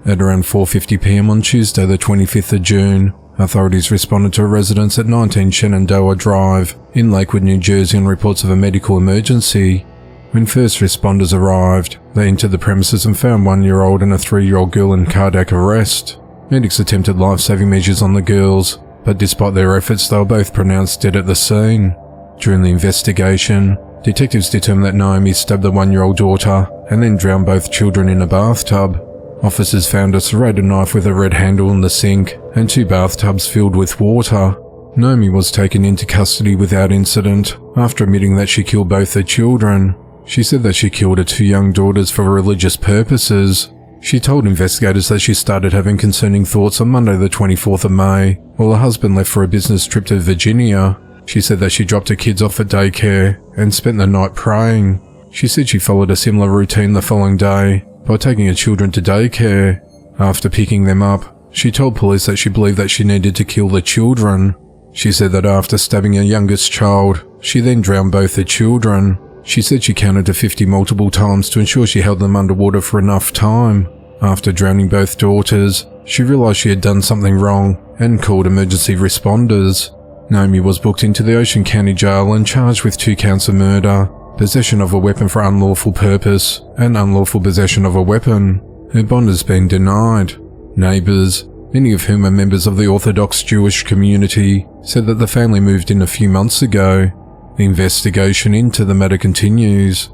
At around 4:50 p.m. on Tuesday the 25th of June, authorities responded to a residence at 19 Shenandoah Drive in Lakewood, New Jersey on reports of a medical emergency. When first responders arrived, they entered the premises and found 1-year-old and a 3-year-old girl in cardiac arrest. Medics attempted life-saving measures on the girls, but despite their efforts they were both pronounced dead at the scene. During the investigation, Detectives determined that Naomi stabbed the 1-year-old daughter and then drowned both children in a bathtub. Officers found a serrated knife with a red handle in the sink and 2 bathtubs filled with water. Naomi was taken into custody without incident after admitting that she killed both her children. She said that she killed her 2 young daughters for religious purposes. She told investigators that she started having concerning thoughts on Monday the 24th of May, while her husband left for a business trip to Virginia. She said that she dropped her kids off at daycare and spent the night praying. She said she followed a similar routine the following day by taking her children to daycare. After picking them up, she told police that she believed that she needed to kill the children. She said that after stabbing her youngest child, she then drowned both her children. She said she counted to 50 multiple times to ensure she held them underwater for enough time. After drowning both daughters, she realized she had done something wrong and called emergency responders. Naomi was booked into the Ocean County Jail and charged with 2 counts of murder, possession of a weapon for unlawful purpose, and unlawful possession of a weapon. Her bond has been denied. Neighbours, many of whom are members of the Orthodox Jewish community, said that the family moved in a few months ago. The investigation into the matter continues.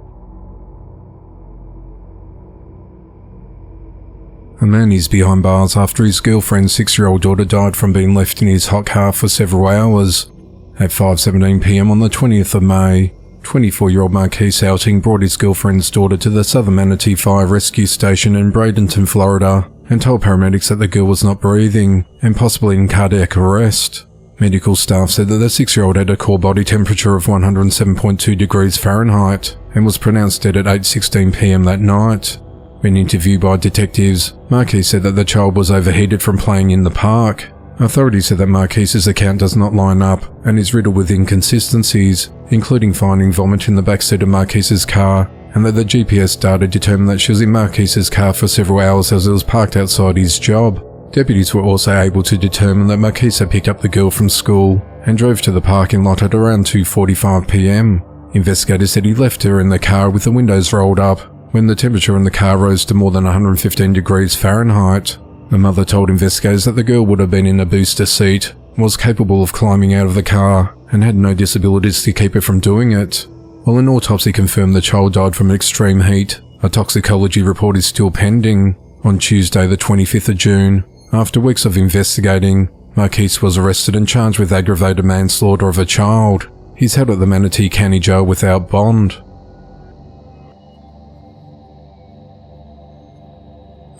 A man is behind bars after his girlfriend's 6-year-old daughter died from being left in his hot car for several hours. At 5:17 p.m. on the 20th of May, 24-year-old Marquise Outing brought his girlfriend's daughter to the Southern Manatee Fire Rescue Station in Bradenton, Florida, and told paramedics that the girl was not breathing and possibly in cardiac arrest. Medical staff said that the 6-year-old had a core body temperature of 107.2 degrees Fahrenheit and was pronounced dead at 8:16 p.m. that night. When interviewed by detectives, Marquise said that the child was overheated from playing in the park. Authorities said that Marquise's account does not line up and is riddled with inconsistencies, including finding vomit in the backseat of Marquise's car, and that the GPS data determined that she was in Marquise's car for several hours as it was parked outside his job. Deputies were also able to determine that Marquise had picked up the girl from school and drove to the parking lot at around 2:45 p.m. Investigators said he left her in the car with the windows rolled up when the temperature in the car rose to more than 115 degrees Fahrenheit. The mother told investigators that the girl would have been in a booster seat, was capable of climbing out of the car, and had no disabilities to keep her from doing it. While an autopsy confirmed the child died from extreme heat, a toxicology report is still pending. On Tuesday the 25th of June, after weeks of investigating, Marquise was arrested and charged with aggravated manslaughter of a child. He's held at the Manatee County Jail without bond.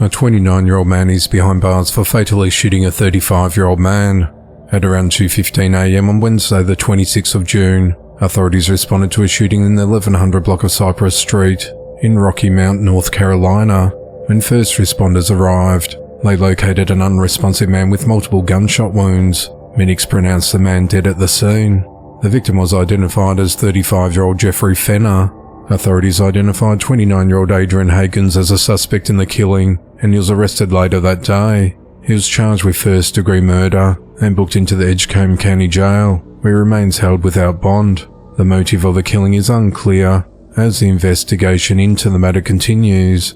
A 29-year-old man is behind bars for fatally shooting a 35-year-old man. At around 2:15 a.m. on Wednesday the 26th of June, authorities responded to a shooting in the 1100 block of Cypress Street in Rocky Mount, North Carolina. When first responders arrived, they located an unresponsive man with multiple gunshot wounds. Medics pronounced the man dead at the scene. The victim was identified as 35-year-old Jeffrey Fenner. Authorities identified 29-year-old Adrian Hagens as a suspect in the killing, and he was arrested later that day. He was charged with first-degree murder and booked into the Edgecombe County Jail, where he remains held without bond. The motive of the killing is unclear, as the investigation into the matter continues.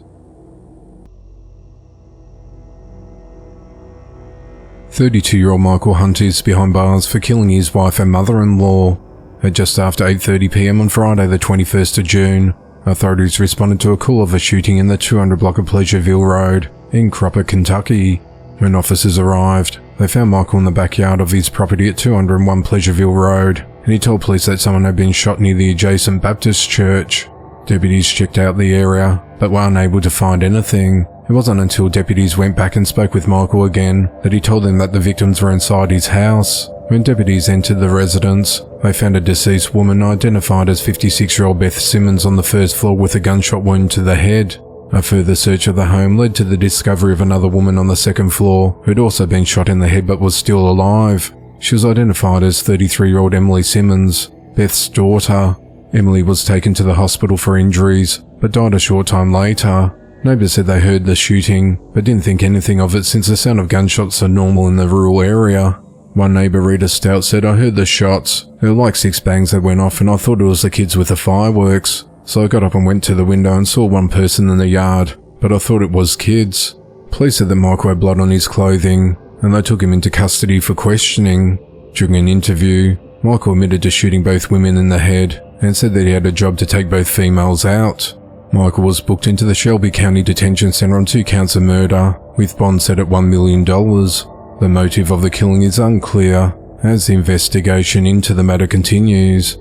32-year-old Michael Hunt is behind bars for killing his wife and mother-in-law. At just after 8:30 p.m. on Friday the 21st of June, authorities responded to a call of a shooting in the 200 block of Pleasureville Road in Cropper, Kentucky. When officers arrived, they found Michael in the backyard of his property at 201 Pleasureville Road, and he told police that someone had been shot near the adjacent Baptist church. Deputies checked out the area, but were unable to find anything. It wasn't until deputies went back and spoke with Michael again that he told them that the victims were inside his house. When deputies entered the residence, they found a deceased woman identified as 56-year-old Beth Simmons on the first floor with a gunshot wound to the head. A further search of the home led to the discovery of another woman on the second floor who had also been shot in the head but was still alive. She was identified as 33-year-old Emily Simmons, Beth's daughter. Emily was taken to the hospital for injuries, but died a short time later. Neighbours said they heard the shooting, but didn't think anything of it since the sound of gunshots are normal in the rural area. One neighbour, Rita Stout, said, "I heard the shots. There were like 6 bangs that went off and I thought it was the kids with the fireworks. So I got up and went to the window and saw one person in the yard, but I thought it was kids." Police said that Michael had blood on his clothing, and they took him into custody for questioning. During an interview, Michael admitted to shooting both women in the head and said that he had a job to take both females out. Michael was booked into the Shelby County Detention Center on 2 counts of murder, with bond set at $1 million. The motive of the killing is unclear, as the investigation into the matter continues.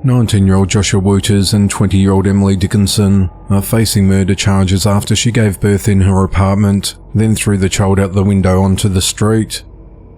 19-year-old Joshua Wouters and 20-year-old Emily Dickinson are facing murder charges after she gave birth in her apartment, then threw the child out the window onto the street.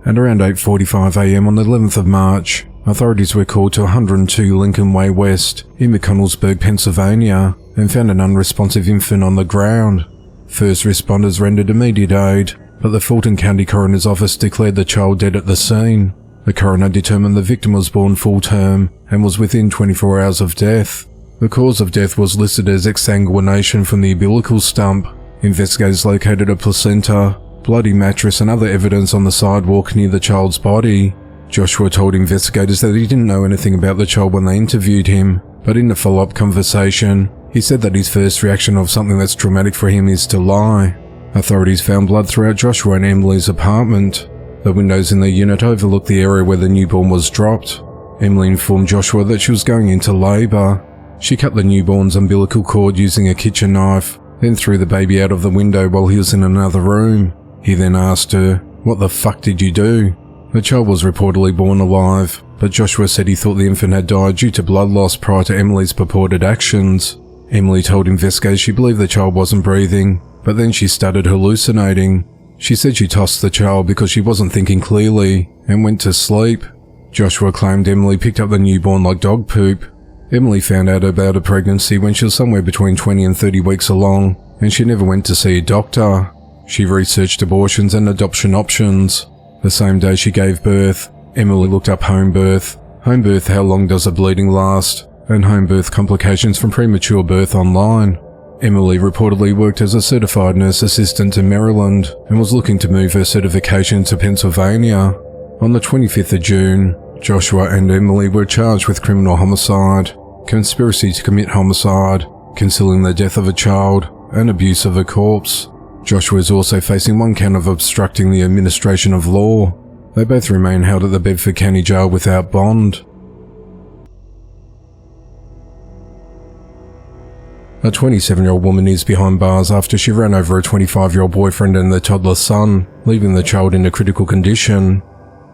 At around 8:45 a.m. on the 11th of March, authorities were called to 102 Lincoln Way West in McConnellsburg, Pennsylvania, and found an unresponsive infant on the ground. First responders rendered immediate aid, but the Fulton County Coroner's Office declared the child dead at the scene. The coroner determined the victim was born full term and was within 24 hours of death. The cause of death was listed as exsanguination from the umbilical stump. Investigators located a placenta, bloody mattress and other evidence on the sidewalk near the child's body. Joshua told investigators that he didn't know anything about the child when they interviewed him, but in the follow-up conversation, he said that his first reaction of something that's traumatic for him is to lie. Authorities found blood throughout Joshua and Emily's apartment. The windows in the unit overlooked the area where the newborn was dropped. Emily informed Joshua that she was going into labor. She cut the newborn's umbilical cord using a kitchen knife, then threw the baby out of the window while he was in another room. He then asked her, "What the fuck did you do?" The child was reportedly born alive, but Joshua said he thought the infant had died due to blood loss prior to Emily's purported actions. Emily told investigators she believed the child wasn't breathing, but then she started hallucinating. She said she tossed the child because she wasn't thinking clearly and went to sleep. Joshua claimed Emily picked up the newborn like dog poop. Emily found out about her pregnancy when she was somewhere between 20 and 30 weeks along, and she never went to see a doctor. She researched abortions and adoption options. The same day she gave birth, Emily looked up home birth, how long does a bleeding last, and home birth complications from premature birth online. Emily reportedly worked as a certified nurse assistant in Maryland and was looking to move her certification to Pennsylvania. On the 25th of June, Joshua and Emily were charged with criminal homicide, conspiracy to commit homicide, concealing the death of a child, and abuse of a corpse. Joshua is also facing 1 count of obstructing the administration of law. They both remain held at the Bedford County Jail without bond. A 27-year-old woman is behind bars after she ran over a 25-year-old boyfriend and their toddler son, leaving the child in a critical condition.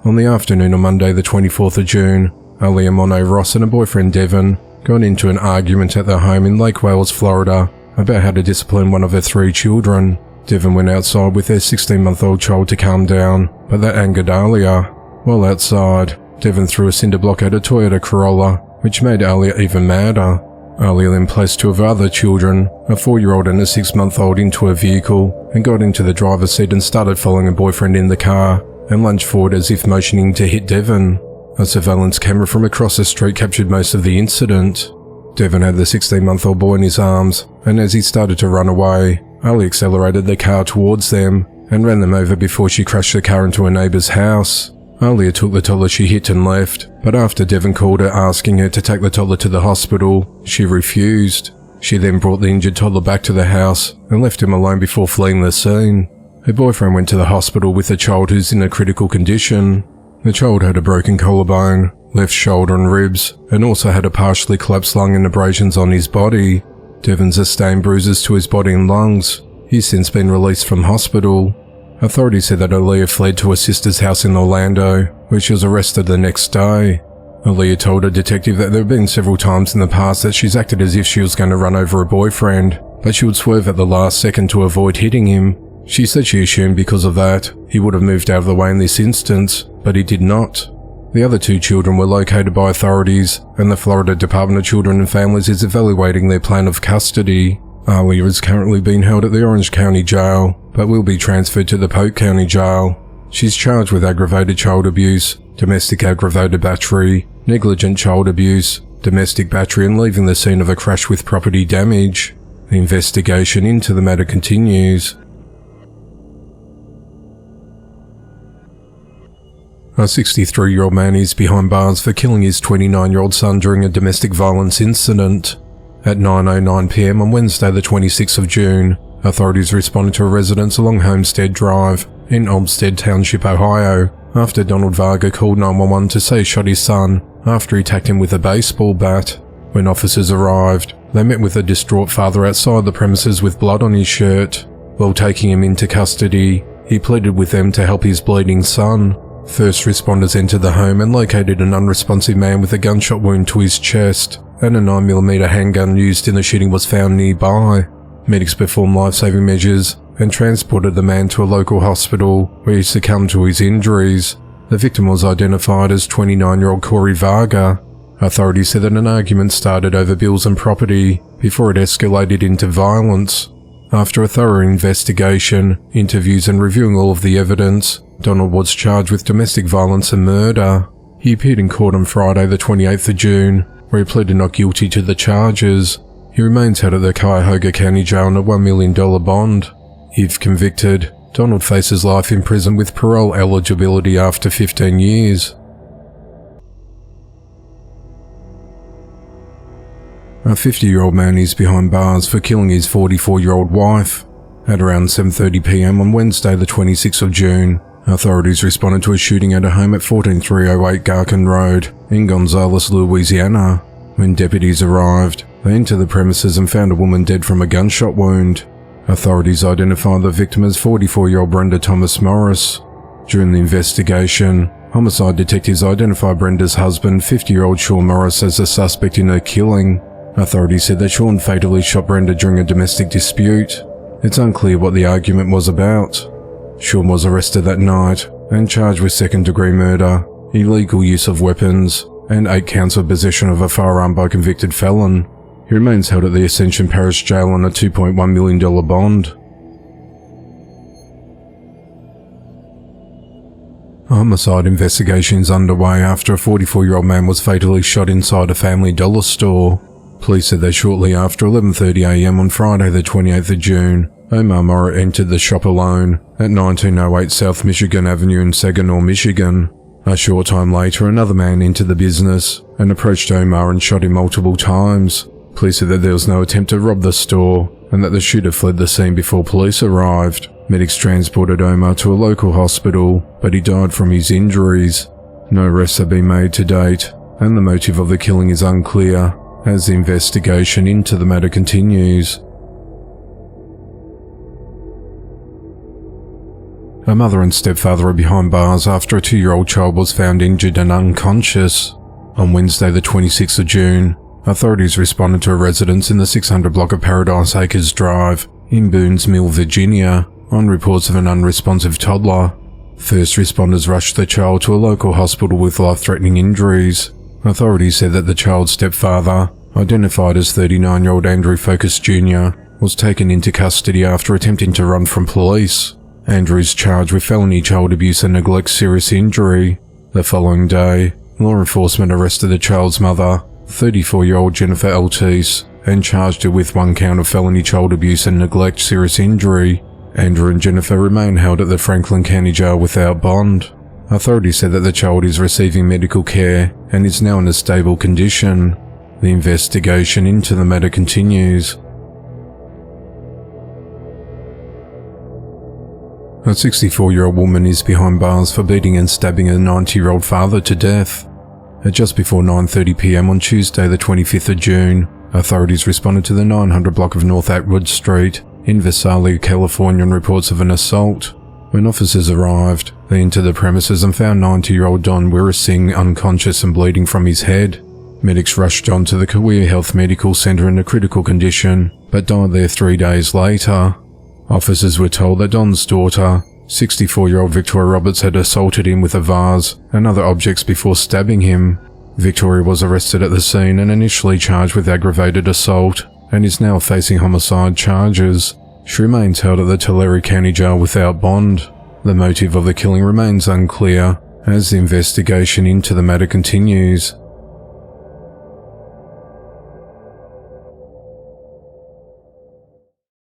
On the afternoon of Monday the 24th of June, Aaliyah Monet Ross and her boyfriend Devon got into an argument at their home in Lake Wales, Florida, about how to discipline one of her 3 children. Devon went outside with their 16-month-old child to calm down, but that angered Aaliyah. While outside, Devon threw a cinder block at a Toyota Corolla, which made Aaliyah even madder. Aaliyah then placed 2 of her other children, a 4-year-old and a 6-month-old, into her vehicle and got into the driver's seat and started following her boyfriend in the car and lunged forward as if motioning to hit Devon. A surveillance camera from across the street captured most of the incident. Devon had the 16-month-old boy in his arms, and as he started to run away, Aaliyah accelerated the car towards them and ran them over before she crashed the car into a neighbor's house. Aaliyah took the toddler she hit and left, but after Devon called her asking her to take the toddler to the hospital, she refused. She then brought the injured toddler back to the house and left him alone before fleeing the scene. Her boyfriend went to the hospital with the child who's in a critical condition. The child had a broken collarbone, left shoulder and ribs, and also had a partially collapsed lung and abrasions on his body. Devon sustained bruises to his body and lungs. He's since been released from hospital. Authorities said that Aaliyah fled to her sister's house in Orlando, where she was arrested the next day. Aaliyah told a detective that there have been several times in the past that she's acted as if she was going to run over her boyfriend, but she would swerve at the last second to avoid hitting him. She said she assumed because of that, he would have moved out of the way in this instance, but he did not. The other 2 children were located by authorities, and the Florida Department of Children and Families is evaluating their plan of custody. Aaliyah is currently being held at the Orange County Jail, but will be transferred to the Polk County Jail. She's charged with aggravated child abuse, domestic aggravated battery, negligent child abuse, domestic battery, and leaving the scene of a crash with property damage. The investigation into the matter continues. A 63-year-old man is behind bars for killing his 29-year-old son during a domestic violence incident. At 9:09 p.m. on Wednesday the 26th of June, authorities responded to a residence along Homestead Drive in Olmsted Township, Ohio, after Donald Varga called 911 to say he shot his son after he attacked him with a baseball bat. When officers arrived, they met with a distraught father outside the premises with blood on his shirt. While taking him into custody, he pleaded with them to help his bleeding son. First responders entered the home and located an unresponsive man with a gunshot wound to his chest, and a 9mm handgun used in the shooting was found nearby. Medics performed life-saving measures and transported the man to a local hospital where he succumbed to his injuries. The victim was identified as 29-year-old Corey Varga. Authorities said that an argument started over bills and property before it escalated into violence. After a thorough investigation, interviews and reviewing all of the evidence, Donald was charged with domestic violence and murder. He appeared in court on Friday the 28th of June, where he pleaded not guilty to the charges. He remains held at the Cuyahoga County Jail on a $1 million bond. If convicted, Donald faces life in prison with parole eligibility after 15 years. A 50-year-old man is behind bars for killing his 44-year-old wife. At around 7:30 p.m. on Wednesday the 26th of June, authorities responded to a shooting at a home at 14308 Garkin Road in Gonzales, Louisiana. When deputies arrived, they entered the premises and found a woman dead from a gunshot wound. Authorities identified the victim as 44-year-old Brenda Thomas Morris. During the investigation, homicide detectives identified Brenda's husband, 50-year-old Sean Morris, as the suspect in her killing. Authorities said that Sean fatally shot Brenda during a domestic dispute. It's unclear what the argument was about. Sean was arrested that night and charged with second-degree murder, illegal use of weapons, and 8 counts of possession of a firearm by a convicted felon. He remains held at the Ascension Parish Jail on a $2.1 million bond. A homicide investigation is underway after a 44-year-old man was fatally shot inside a family dollar store. Police said that shortly after 11:30 a.m. on Friday the 28th of June, Omar Morritt entered the shop alone at 1908 South Michigan Avenue in Saginaw, Michigan. A short time later, another man entered the business and approached Omar and shot him multiple times. Police said that there was no attempt to rob the store and that the shooter fled the scene before police arrived. Medics transported Omar to a local hospital, but he died from his injuries. No arrests have been made to date, and the motive of the killing is unclear as the investigation into the matter continues. A mother and stepfather are behind bars after a 2-year-old child was found injured and unconscious. On Wednesday the 26th of June, authorities responded to a residence in the 600 block of Paradise Acres Drive in Boones Mill, Virginia, on reports of an unresponsive toddler. First responders rushed the child to a local hospital with life-threatening injuries. Authorities said that the child's stepfather, identified as 39-year-old Andrew Focus Jr., was taken into custody after attempting to run from police. Andrew is charged with felony child abuse and neglect serious injury. The following day, law enforcement arrested the child's mother, 34-year-old Jennifer Eltis, and charged her with 1 count of felony child abuse and neglect serious injury. Andrew and Jennifer remain held at the Franklin County Jail without bond. Authorities said that the child is receiving medical care and is now in a stable condition. The investigation into the matter continues. A 64-year-old woman is behind bars for beating and stabbing a 90-year-old father to death. At just before 9:30 p.m. on Tuesday the 25th of June, authorities responded to the 900 block of North Atwood Street in Visalia, California on reports of an assault. When officers arrived, they entered the premises and found 90-year-old Don Wirasing unconscious and bleeding from his head. Medics rushed on to the Kauai Health Medical Center in a critical condition, but died there 3 days later. Officers were told that Don's daughter, 64-year-old Victoria Roberts, had assaulted him with a vase and other objects before stabbing him. Victoria was arrested at the scene and initially charged with aggravated assault and is now facing homicide charges. She remains held at the Tulare County Jail without bond. The motive of the killing remains unclear as the investigation into the matter continues.